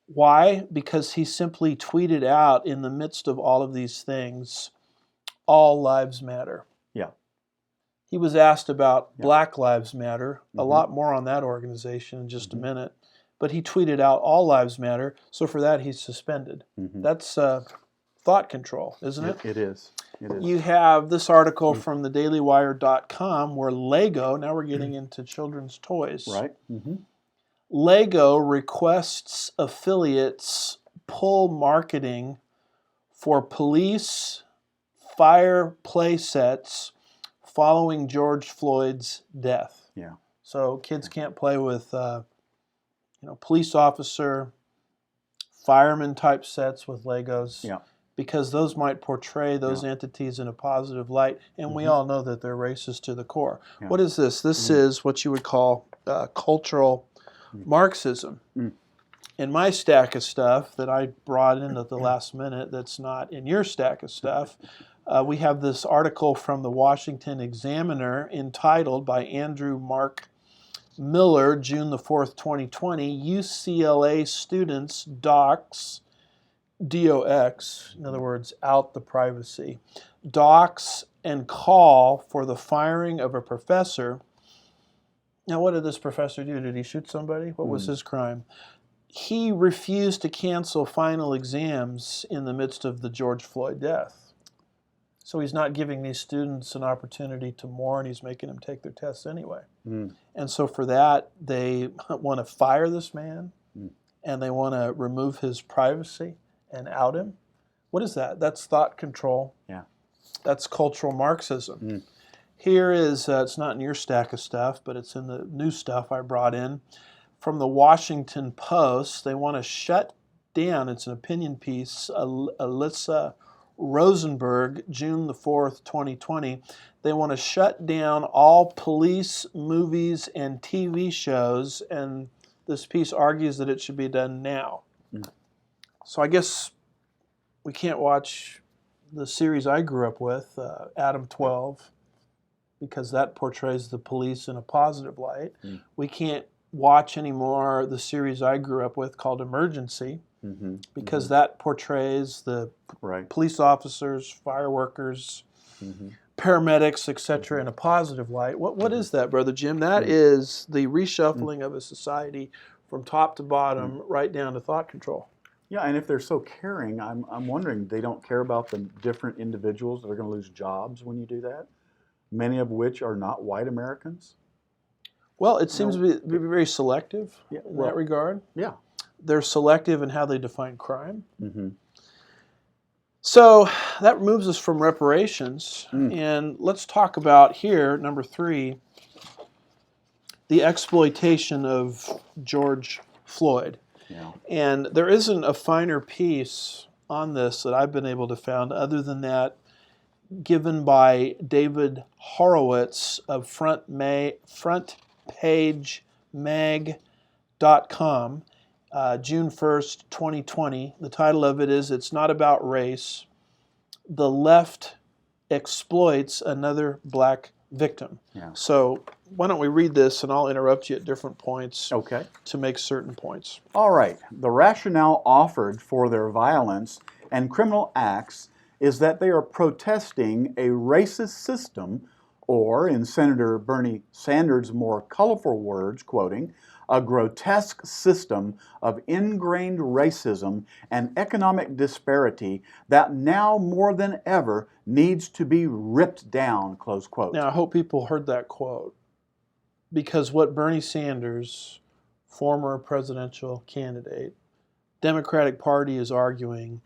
Why? Because he simply tweeted out in the midst of all of these things, "All lives matter." Yeah. He was asked about Black Lives Matter, a lot more on that organization in just a minute, but he tweeted out "All lives matter," so for that he's suspended. That's thought control, isn't it? It is. It is. You have this article from thedailywire.com where Lego, now we're getting into children's toys. Right. Lego requests affiliates pull marketing for police fire play sets following George Floyd's death. Yeah. So kids can't play with, police officer, fireman type sets with Legos. Yeah. Because those might portray those entities in a positive light, and we all know that they're racist to the core. Yeah. What is this? This is what you would call cultural Marxism. In my stack of stuff that I brought in at the last minute that's not in your stack of stuff, we have this article from the Washington Examiner entitled by Andrew Mark Miller, June the 4th, 2020, UCLA students dox, DOX, in other words, out the privacy, dox and call for the firing of a professor. Now, what did this professor do? Did he shoot somebody? What was his crime? He refused to cancel final exams in the midst of the George Floyd death. So he's not giving these students an opportunity to mourn. He's making them take their tests anyway. And so for that, they want to fire this man, and they want to remove his privacy and out him. What is that? That's thought control. Yeah. That's cultural Marxism. Here is, it's not in your stack of stuff, but it's in the new stuff I brought in. From the Washington Post, they want to shut down, it's an opinion piece, Alyssa Rosenberg, June the 4th, 2020. They want to shut down all police movies and TV shows, and this piece argues that it should be done now. So I guess we can't watch the series I grew up with, Adam 12, because that portrays the police in a positive light. We can't watch anymore the series I grew up with called Emergency, because that portrays the police officers, fire workers, paramedics, etc., in a positive light. What is that, Brother Jim? That is the reshuffling of a society from top to bottom, right down to thought control. Yeah, and if they're so caring, I'm wondering they don't care about the different individuals that are going to lose jobs when you do that, many of which are not white Americans. Well, it seems to be very selective in that regard. Yeah. They're selective in how they define crime. So that removes us from reparations. And let's talk about here, number 3, the exploitation of George Floyd. Yeah. And there isn't a finer piece on this that I've been able to find other than that given by David Horowitz of frontpagemag.com, June 1st, 2020. The title of it is It's Not About Race. The Left Exploits Another Black Victim. Yeah. So why don't we read this, and I'll interrupt you at different points to make certain points. All right. The rationale offered for their violence and criminal acts is that they are protesting a racist system, or, in Senator Bernie Sanders' more colorful words, quoting, a grotesque system of ingrained racism and economic disparity that now more than ever needs to be ripped down, close quote. Now, I hope people heard that quote, because what Bernie Sanders, former presidential candidate, Democratic Party is arguing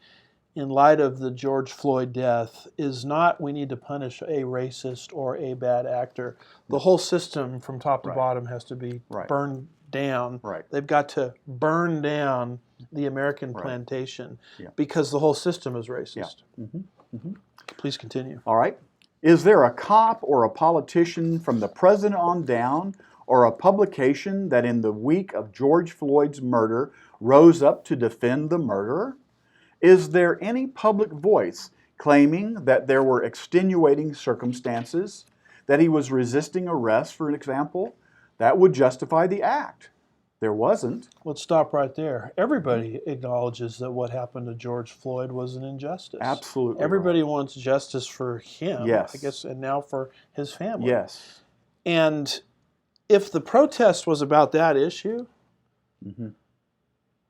in light of the George Floyd death is not we need to punish a racist or a bad actor. The whole system from top to bottom has to be burned down. They've got to burn down the American plantation because the whole system is racist. Please continue. All right. Is there a cop or a politician from the president on down, or a publication that in the week of George Floyd's murder rose up to defend the murderer? Is there any public voice claiming that there were extenuating circumstances, that he was resisting arrest, for an example, that would justify the act? There wasn't. Let's stop right there. Everybody acknowledges that what happened to George Floyd was an injustice. Absolutely. Everybody wants justice for him, I guess, and now for his family. Yes. And if the protest was about that issue,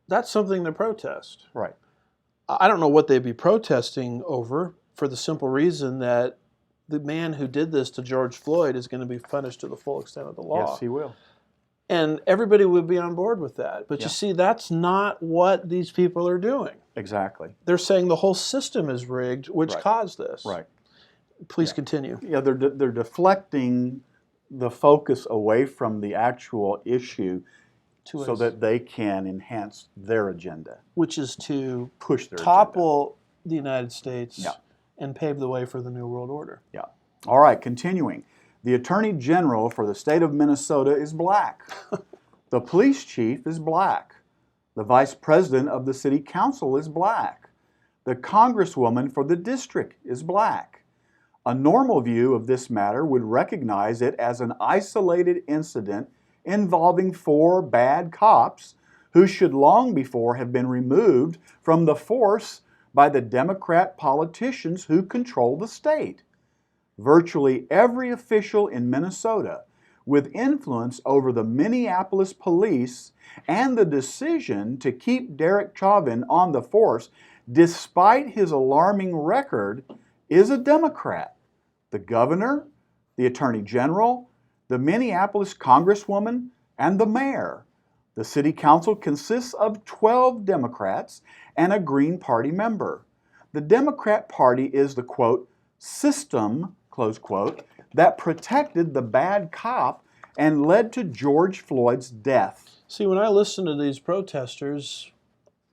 that's something to protest. Right. I don't know what they'd be protesting over, for the simple reason that the man who did this to George Floyd is going to be punished to the full extent of the law. Yes, he will. And everybody would be on board with that. But you see, that's not what these people are doing. Exactly. They're saying the whole system is rigged, which caused this. Right. Please continue. Yeah, they're deflecting the focus away from the actual issue so that they can enhance their agenda. Which is to push their topple the United States and pave the way for the New World Order. Yeah. All right, continuing. The Attorney General for the state of Minnesota is black. The police chief is black. The Vice President of the City Council is black. The Congresswoman for the district is black. A normal view of this matter would recognize it as an isolated incident involving 4 bad cops who should long before have been removed from the force by the Democrat politicians who control the state. Virtually every official in Minnesota with influence over the Minneapolis police and the decision to keep Derek Chauvin on the force despite his alarming record is a Democrat. The governor, the attorney general, the Minneapolis congresswoman, and the mayor. The city council consists of 12 Democrats and a Green Party member. The Democrat Party is the, quote, system, close quote, that protected the bad cop and led to George Floyd's death. See, when I listen to these protesters,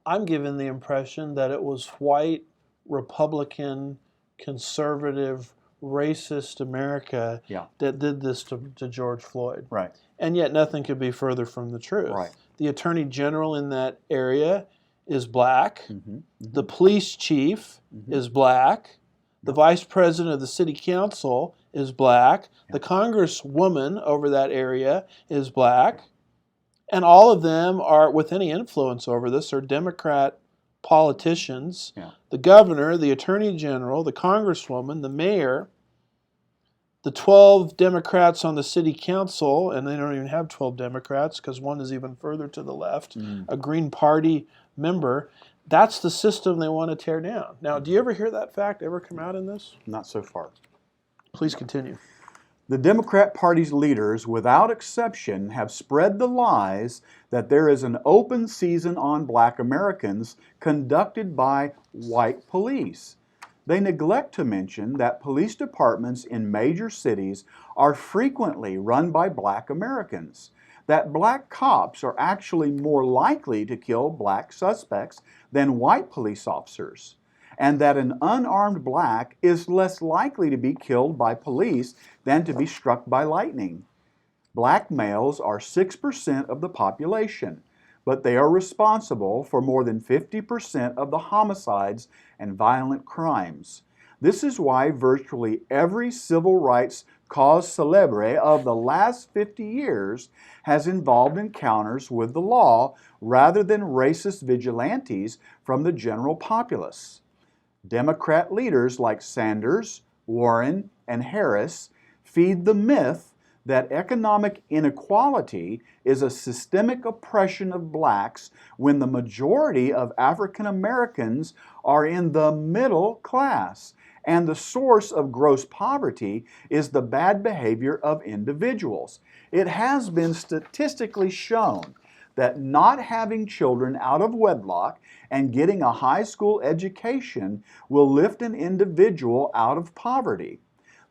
I'm given the impression that it was white, Republican, conservative, racist America that did this to George Floyd. Right. And yet nothing could be further from the truth. Right. The Attorney General in that area is black. Mm-hmm. The police chief is black. The vice president of the city council is black. The congresswoman over that area is black. And all of them are, with any influence over this, are Democrat politicians. Yeah. The governor, the attorney general, the congresswoman, the mayor, the 12 Democrats on the city council, and they don't even have 12 Democrats because one is even further to the left, a Green Party member. That's the system they want to tear down. Now, do you ever hear that fact ever come out in this? Not so far. Please continue. The Democrat Party's leaders, without exception, have spread the lies that there is an open season on black Americans conducted by white police. They neglect to mention that police departments in major cities are frequently run by black Americans, that black cops are actually more likely to kill black suspects than white police officers, and that an unarmed black is less likely to be killed by police than to be struck by lightning. Black males are 6% of the population, but they are responsible for more than 50% of the homicides and violent crimes. This is why virtually every civil rights cause célèbre of the last 50 years has involved encounters with the law rather than racist vigilantes from the general populace. Democrat leaders like Sanders, Warren, and Harris feed the myth that economic inequality is a systemic oppression of blacks when the majority of African Americans are in the middle class, and the source of gross poverty is the bad behavior of individuals. It has been statistically shown that not having children out of wedlock and getting a high school education will lift an individual out of poverty.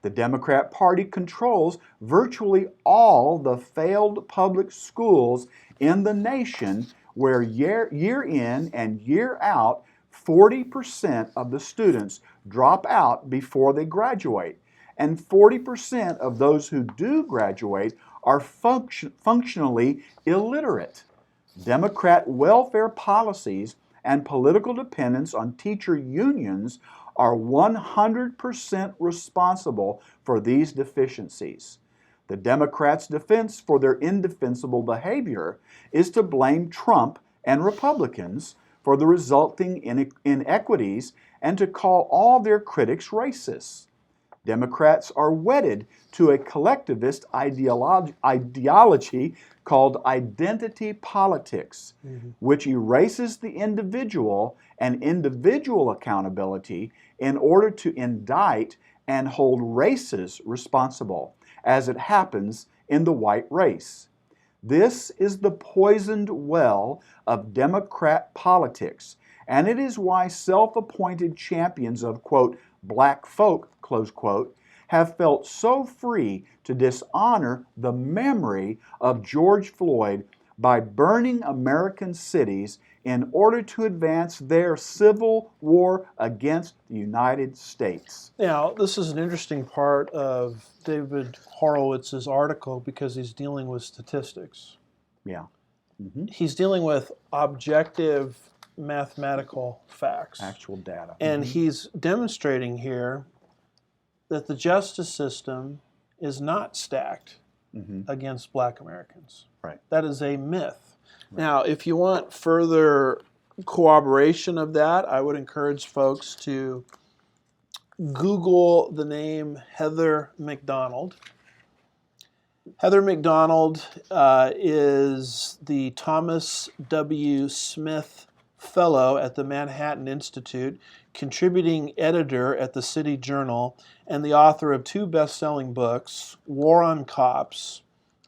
The Democrat Party controls virtually all the failed public schools in the nation, where year in and year out, 40% of the students drop out before they graduate, and 40% of those who do graduate are functionally illiterate. Democrat welfare policies and political dependence on teacher unions are 100% responsible for these deficiencies. The Democrats' defense for their indefensible behavior is to blame Trump and Republicans for the resulting inequities and to call all their critics racists. Democrats are wedded to a collectivist ideology called identity politics, which erases the individual and individual accountability in order to indict and hold races responsible, as it happens in the white race. This is the poisoned well of Democrat politics, and it is why self-appointed champions of, quote, black folk, close quote, have felt so free to dishonor the memory of George Floyd by burning American cities in order to advance their civil war against the United States. Now, this is an interesting part of David Horowitz's article because he's dealing with statistics. Yeah. He's dealing with objective mathematical facts. Actual data. And he's demonstrating here that the justice system is not stacked against black Americans. Right. That is a myth. Right. Now, if you want further corroboration of that, I would encourage folks to Google the name Heather McDonald. Heather McDonald is the Thomas W. Smith Fellow at the Manhattan Institute, contributing editor at the City Journal, and the author of 2 best-selling books, War on Cops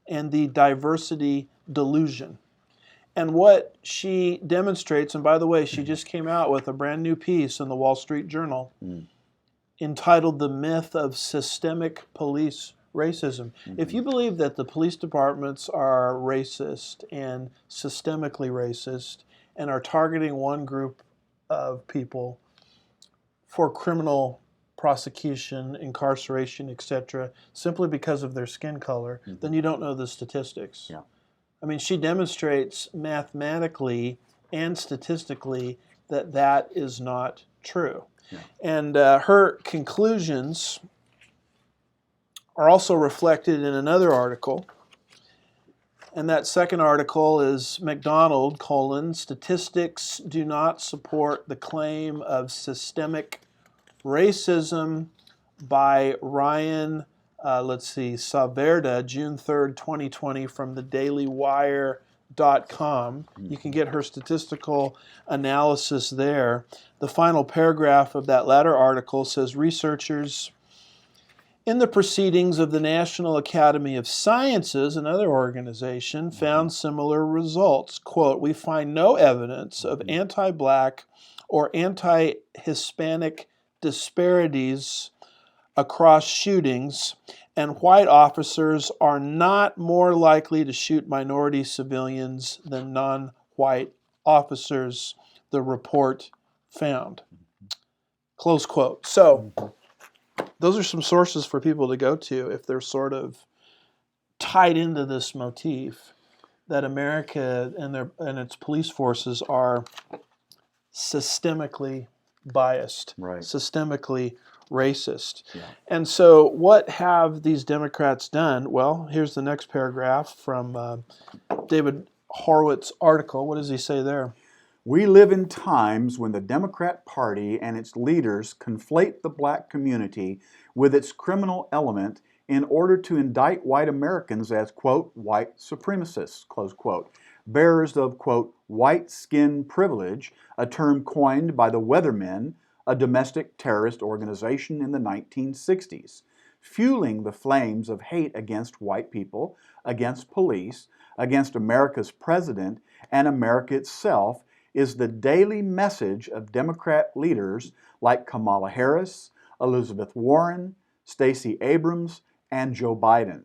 and The Diversity Delusion. And what she demonstrates, and by the way, she just came out with a brand new piece in the Wall Street Journal entitled The Myth of Systemic Police Racism. If you believe that the police departments are racist and systemically racist and are targeting one group of people for criminal prosecution, incarceration, etc., simply because of their skin color, then you don't know the statistics. Yeah. I mean, she demonstrates mathematically and statistically that that is not true. Yeah. And her conclusions are also reflected in another article. And that second article is McDonald, statistics do not support the claim of systemic racism, by Ryan, Saverda, June 3rd, 2020, from the dailywire.com. You can get her statistical analysis there. The final paragraph of that latter article says researchers in the proceedings of the National Academy of Sciences, another organization, found similar results. Quote, we find no evidence of anti-Black or anti-Hispanic disparities across shootings, and white officers are not more likely to shoot minority civilians than non-white officers, the report found. Close quote. So, those are some sources for people to go to if they're sort of tied into this motif that America and its police forces are systemically biased, systemically racist. Yeah. And so what have these Democrats done? Well, here's the next paragraph from David Horowitz' article. What does he say there? We live in times when the Democrat Party and its leaders conflate the Black community with its criminal element in order to indict white Americans as, quote, white supremacists, close quote, bearers of, quote, white skin privilege, a term coined by the Weathermen, a domestic terrorist organization in the 1960s, fueling the flames of hate against white people, against police, against America's president, and America itself, is the daily message of Democrat leaders like Kamala Harris, Elizabeth Warren, Stacey Abrams, and Joe Biden.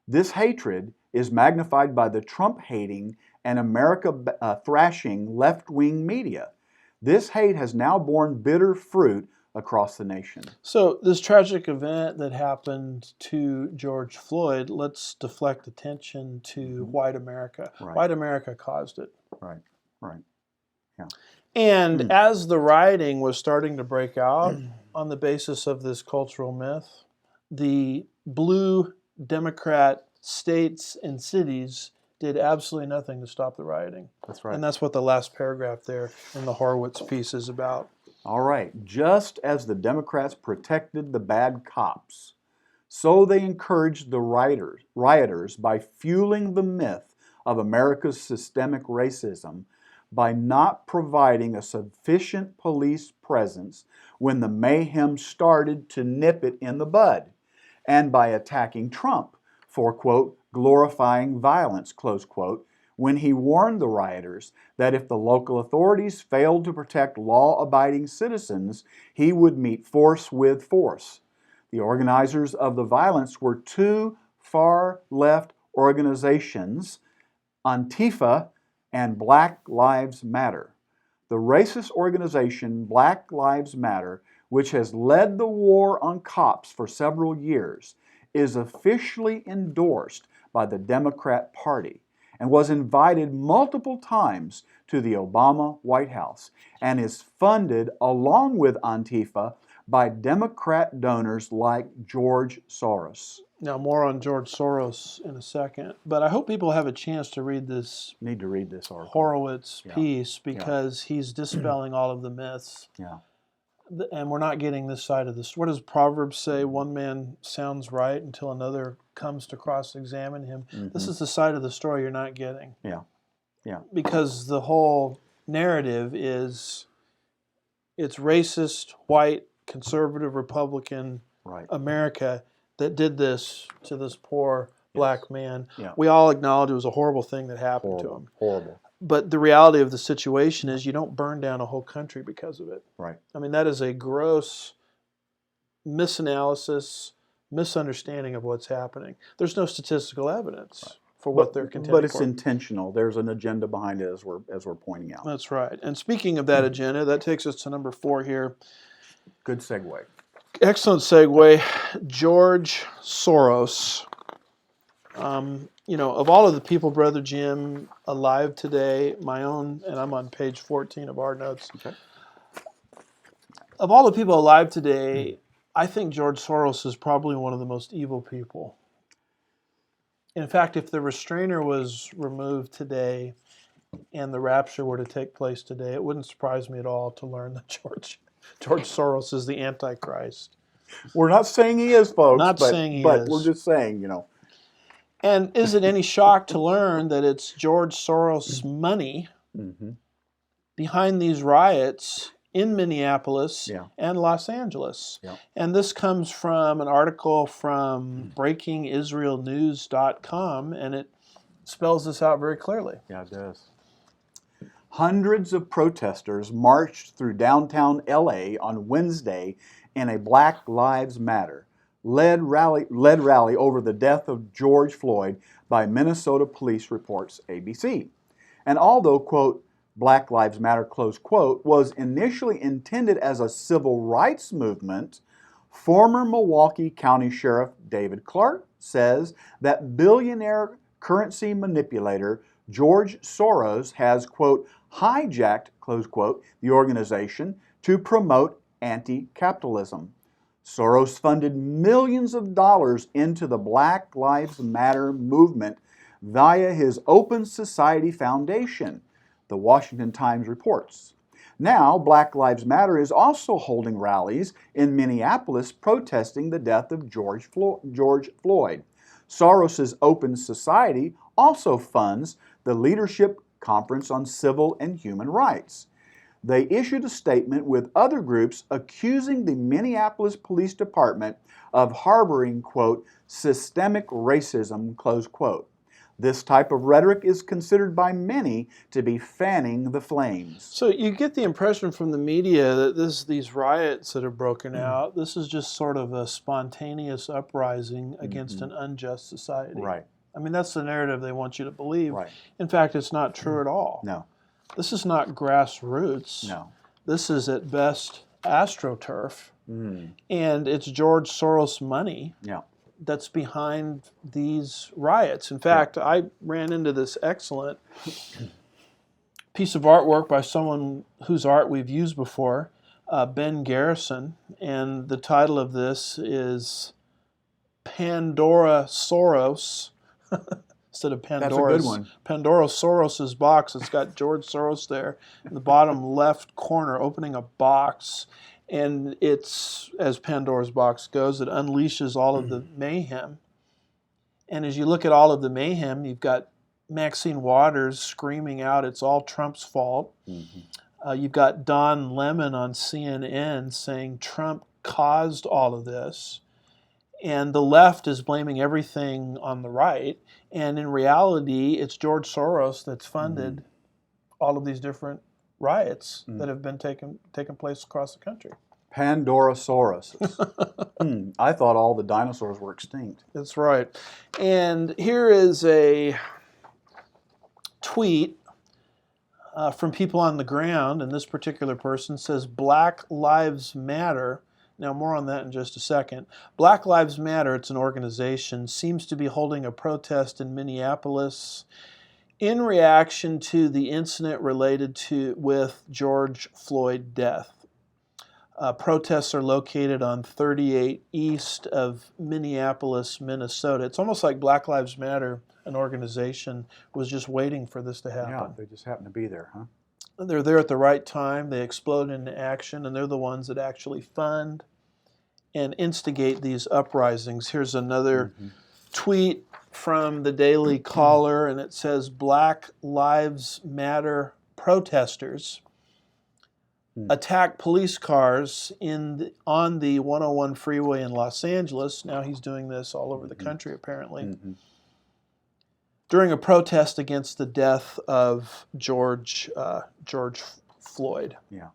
This hatred is magnified by the Trump-hating and America-thrashing left-wing media. This hate has now borne bitter fruit across the nation. So this tragic event that happened to George Floyd, let's deflect attention to white America. Right. White America caused it. Right, right. Yeah. And as the rioting was starting to break out on the basis of this cultural myth, the blue Democrat states and cities did absolutely nothing to stop the rioting. That's right. And that's what the last paragraph there in the Horowitz piece is about. All right. Just as the Democrats protected the bad cops, so they encouraged the rioters by fueling the myth of America's systemic racism by not providing a sufficient police presence when the mayhem started to nip it in the bud, and by attacking Trump for, quote, glorifying violence, close quote, when he warned the rioters that if the local authorities failed to protect law-abiding citizens, he would meet force with force. The organizers of the violence were two far-left organizations, Antifa and Black Lives Matter. The racist organization Black Lives Matter, which has led the war on cops for several years, is officially endorsed by the Democrat Party and was invited multiple times to the Obama White House and is funded along with Antifa by Democrat donors like George Soros. Now, more on George Soros in a second, but I hope people have a chance to read this. Need to read this article. Horowitz piece because he's dispelling all of the myths. Yeah. And we're not getting this side of this. What does Proverbs say? One man sounds right until another comes to cross-examine him. This is the side of the story you're not getting. Yeah. Yeah. Because the whole narrative is it's racist, white, conservative, Republican America that did this to this poor black man. Yeah. We all acknowledge it was a horrible thing that happened to him. Horrible. But the reality of the situation is you don't burn down a whole country because of it. Right. I mean, that is a gross misanalysis, misunderstanding of what's happening. There's no statistical evidence for what they're contending But it's for. intentional. There's an agenda behind it, as we're pointing out. That's right. And speaking of that agenda, that takes us to number 4 here. Good segue. Excellent segue. George Soros. Of all of the people, Brother Jim, alive today, my own, and I'm on page 14 of our notes. Okay. Of all the people alive today, I think George Soros is probably one of the most evil people. In fact, if the restrainer was removed today and the rapture were to take place today, it wouldn't surprise me at all to learn that George Soros is the Antichrist. We're not saying he is, folks. Not but, saying he but is. we're just saying, And is it any shock to learn that it's George Soros' money behind these riots in Minneapolis and Los Angeles? Yeah. And this comes from an article from breakingisraelnews.com, and it spells this out very clearly. Yeah, it does. Hundreds of protesters marched through downtown LA on Wednesday in a Black Lives Matter led rally over the death of George Floyd by Minnesota police, reports ABC. And although, quote, Black Lives Matter, close quote, was initially intended as a civil rights movement, former Milwaukee County Sheriff David Clark says that billionaire currency manipulator George Soros has, quote, hijacked, close quote, the organization to promote anti-capitalism. Soros funded millions of dollars into the Black Lives Matter movement via his Open Society Foundation, the Washington Times reports. Now, Black Lives Matter is also holding rallies in Minneapolis protesting the death of George Floyd. Soros's Open Society also funds the Leadership Conference on Civil and Human Rights. They issued a statement with other groups accusing the Minneapolis Police Department of harboring, quote, systemic racism, close quote. This type of rhetoric is considered by many to be fanning the flames. So you get the impression from the media that these riots that have broken out, this is just sort of a spontaneous uprising against an unjust society. Right. I mean, that's the narrative they want you to believe. Right. In fact, it's not true at all. No. This is not grassroots. No. This is at best astroturf. And it's George Soros money that's behind these riots. In fact, I ran into this excellent piece of artwork by someone whose art we've used before, Ben Garrison, and the title of this is Pandora Soros. Instead of Pandora's, That's a good one. Pandora Soros's box. It's got George Soros there in the bottom left corner opening a box. And it's, as Pandora's box goes, it unleashes all of the mayhem. And as you look at all of the mayhem, you've got Maxine Waters screaming out, it's all Trump's fault. You've got Don Lemon on CNN saying Trump caused all of this. And the left is blaming everything on the right. And in reality, it's George Soros that's funded all of these different riots that have been taking place across the country. Pandora Soros. I thought all the dinosaurs were extinct. That's right. And here is a tweet from people on the ground, and this particular person says, Black Lives Matter. Now, more on that in just a second. Black Lives Matter, it's an organization, seems to be holding a protest in Minneapolis in reaction to the incident related with George Floyd death. Protests are located on 38 east of Minneapolis, Minnesota. It's almost like Black Lives Matter, an organization, was just waiting for this to happen. Yeah, they just happen to be there, huh? They're there at the right time. They explode into action, and they're the ones that actually fund and instigate these uprisings. Here's another tweet from the Daily Caller, and it says, Black Lives Matter protesters attack police cars on the 101 freeway in Los Angeles. Now he's doing this all over the country, apparently. During a protest against the death of George Floyd. Yeah.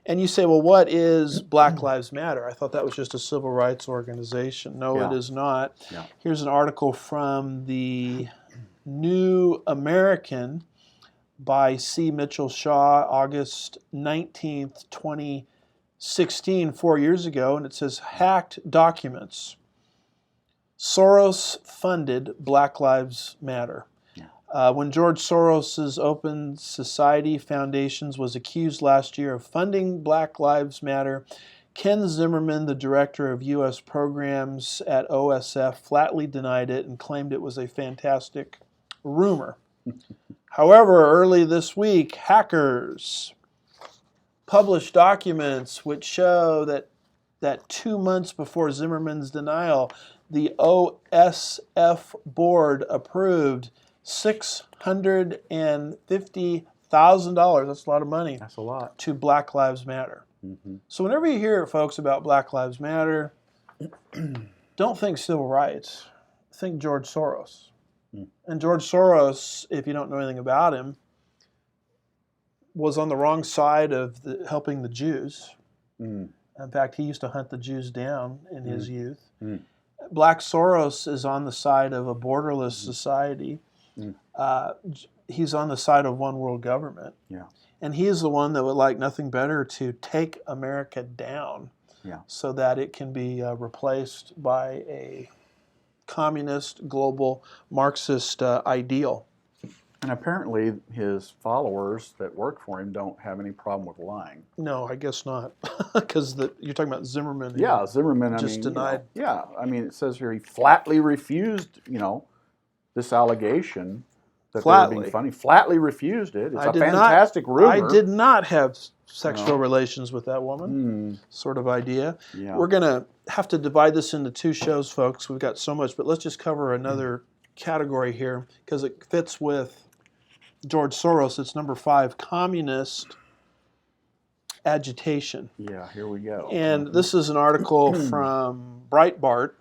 And you say, well, what is Black Lives Matter? I thought that was just a civil rights organization. No, it is not. Yeah. Here's an article from the New American by C. Mitchell Shaw, August 19th, 2016, 4 years ago, and it says, hacked documents. Soros funded Black Lives Matter. When George Soros's Open Society Foundations was accused last year of funding Black Lives Matter, Ken Zimmerman, the director of U.S. programs at OSF, flatly denied it and claimed it was a fantastic rumor. However, early this week, hackers published documents which show that 2 months before Zimmerman's denial, the OSF board approved $650,000, that's a lot of money. That's a lot. To Black Lives Matter. So whenever you hear, folks, about Black Lives Matter, don't think civil rights. Think George Soros. And George Soros, if you don't know anything about him, was on the wrong side of helping the Jews. In fact, he used to hunt the Jews down in his youth. Black Soros is on the side of a borderless society. He's on the side of one world government. And he is the one that would like nothing better to take America down so that it can be replaced by a communist, global, Marxist ideal. And apparently his followers that work for him don't have any problem with lying. No, I guess not. Because you're talking about Zimmerman. Yeah, Zimmerman, just denied. I mean, it says here he flatly refused, this allegation that they were being funny. Flatly refused it. It's a fantastic rumor. I did not have sexual relations with that woman, sort of idea. We're going to have to divide this into 2 shows, folks. We've got so much, but let's just cover another category here because it fits with George Soros. It's number 5, communist agitation. Yeah, here we go. And this is an article from Breitbart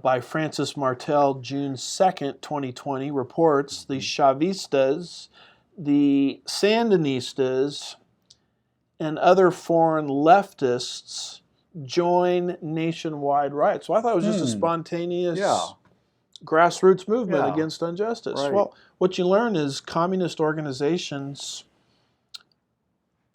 by Francis Martel, June 2nd, 2020, reports the Chavistas, the Sandinistas, and other foreign leftists join nationwide riots. So I thought it was just a spontaneous grassroots movement against injustice. Right. Well, what you learn is communist organizations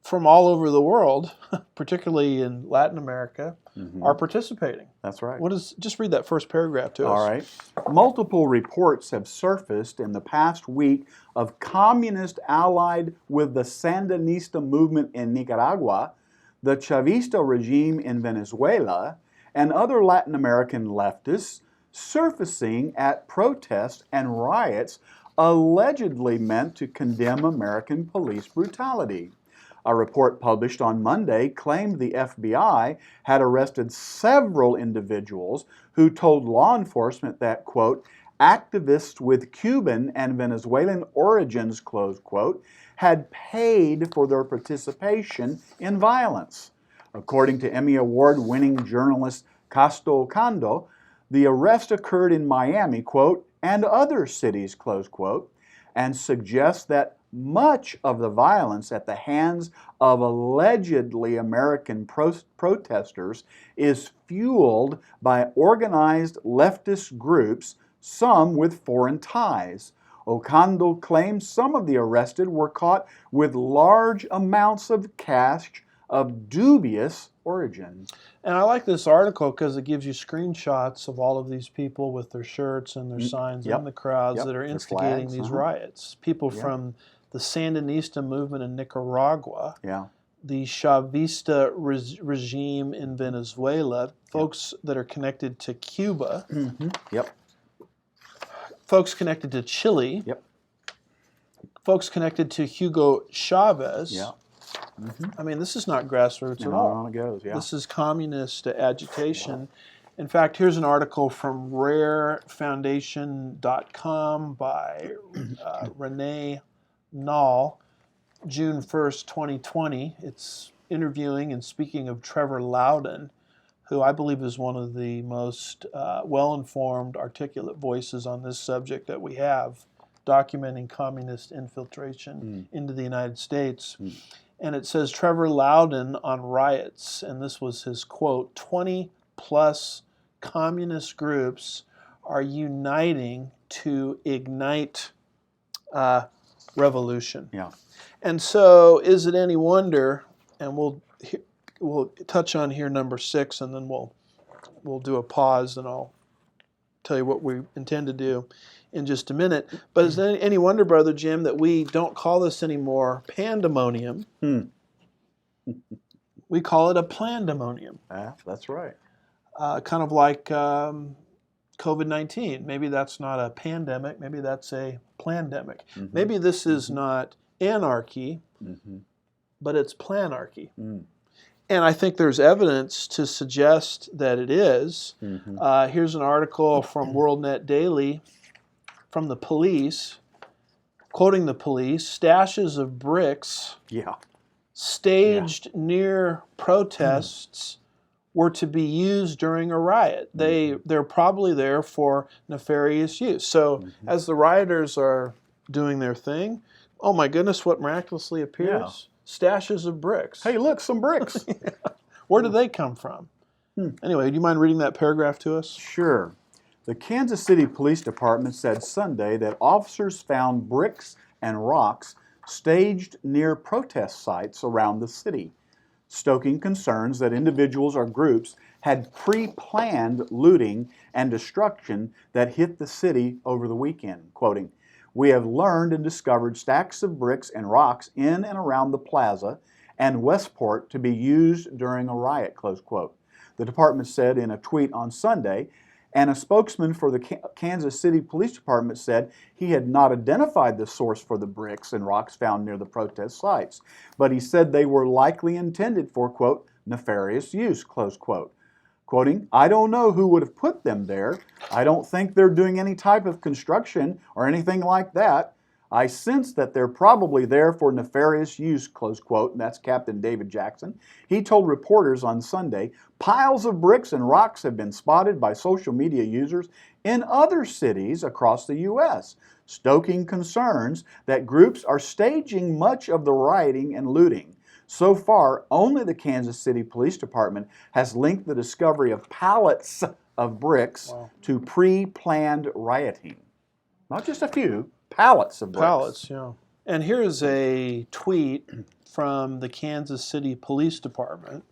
from all over the world, particularly in Latin America, are participating. That's right. Just read that first paragraph to us. All right. Multiple reports have surfaced in the past week of communists allied with the Sandinista movement in Nicaragua, the Chavista regime in Venezuela, and other Latin American leftists surfacing at protests and riots allegedly meant to condemn American police brutality. A report published on Monday claimed the FBI had arrested several individuals who told law enforcement that, quote, activists with Cuban and Venezuelan origins, close quote, had paid for their participation in violence. According to Emmy Award-winning journalist Casto Cando, the arrest occurred in Miami, quote, and other cities, close quote, and suggests that much of the violence at the hands of allegedly American protesters is fueled by organized leftist groups, some with foreign ties. Ocando claims some of the arrested were caught with large amounts of cash of dubious origin. And I like this article because it gives you screenshots of all of these people with their shirts and their signs in the crowds that are instigating these riots. People from the Sandinista movement in Nicaragua, the Chavista regime in Venezuela, folks that are connected to Cuba, folks connected to Chile, folks connected to Hugo Chavez. I mean, this is not grassroots at all. On it goes, This is communist agitation. In fact, here's an article from rarefoundation.com by Renee Nall, June 1st, 2020. It's interviewing and speaking of Trevor Loudon, who I believe is one of the most well-informed, articulate voices on this subject that we have, documenting communist infiltration into the United States. And it says Trevor Loudon on riots, and this was his quote, 20-plus communist groups are uniting to ignite revolution. And so is it any wonder, and we'll touch on here number 6, and then we'll do a pause, and I'll tell you what we intend to do in just a minute. But is it any wonder, Brother Jim, that we don't call this anymore pandemonium? We call it a plandemonium. That's right. Kind of like COVID-19. Maybe that's not a pandemic. Maybe that's a plandemic. Maybe this is not anarchy, but it's planarchy. And I think there's evidence to suggest that it is. Here's an article from WorldNet Daily from the police, quoting the police: stashes of bricks staged near protests were to be used during a riot. They're probably there for nefarious use. So as the rioters are doing their thing, oh my goodness, what miraculously appears? Stashes of bricks. Hey, look, some bricks. Where did they come from? Anyway, do you mind reading that paragraph to us? Sure. The Kansas City Police Department said Sunday that officers found bricks and rocks staged near protest sites around the city, stoking concerns that individuals or groups had pre-planned looting and destruction that hit the city over the weekend. Quoting, "We have learned and discovered stacks of bricks and rocks in and around the plaza and Westport to be used during a riot," close quote. The department said in a tweet on Sunday, and a spokesman for the Kansas City Police Department said he had not identified the source for the bricks and rocks found near the protest sites, but he said they were likely intended for, quote, nefarious use, close quote. Quoting, "I don't know who would have put them there. I don't think they're doing any type of construction or anything like that. I sense that they're probably there for nefarious use," close quote, and that's Captain David Jackson. He told reporters on Sunday, piles of bricks and rocks have been spotted by social media users in other cities across the U.S., stoking concerns that groups are staging much of the rioting and looting. So far, only the Kansas City Police Department has linked the discovery of pallets of bricks to pre-planned rioting. Not just a few. Pallets of bricks. Pallets, yeah. And here's a tweet from the Kansas City Police Department,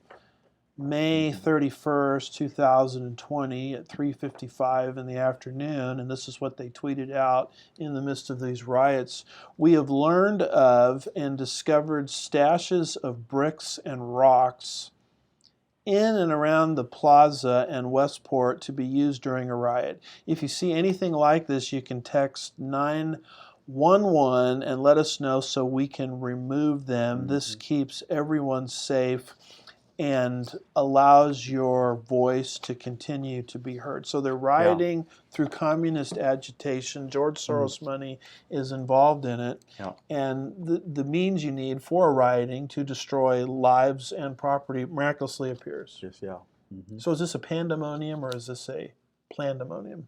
May 31st, 2020 at 3:55 in the afternoon, and this is what they tweeted out in the midst of these riots. "We have learned of and discovered stashes of bricks and rocks in and around the plaza and Westport to be used during a riot. If you see anything like this, you can text 911 and let us know so we can remove them. This keeps everyone safe and allows your voice to continue to be heard." So they're rioting through communist agitation. George Soros money is involved in it. And the means you need for rioting to destroy lives and property miraculously appears. So is this a pandemonium or is this a plandemonium?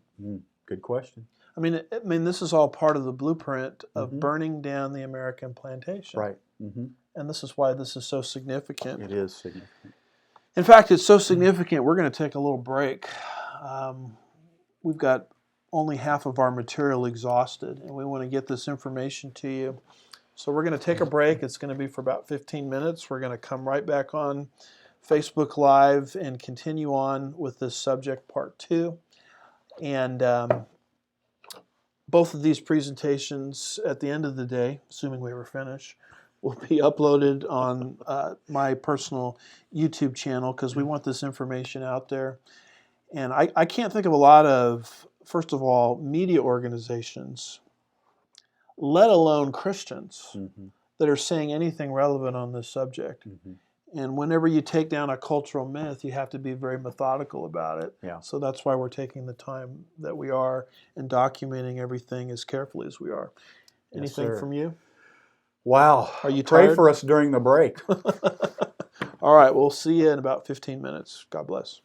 Good question. I mean, this is all part of the blueprint of burning down the American plantation. Right. And this is why this is so significant. It is significant. In fact, it's so significant, we're going to take a little break. We've got only half of our material exhausted, and we want to get this information to you. So we're going to take a break. It's going to be for about 15 minutes. We're going to come right back on Facebook Live and continue on with this subject, part 2. And both of these presentations, at the end of the day, assuming we were finished, will be uploaded on my personal YouTube channel because we want this information out there. And I can't think of a lot of, first of all, media organizations, let alone Christians, that are saying anything relevant on this subject. And whenever you take down a cultural myth, you have to be very methodical about it. So that's why we're taking the time that we are and documenting everything as carefully as we are. Anything from you? Wow. Are you tired? Pray for us during the break. All right, we'll see you in about 15 minutes. God bless.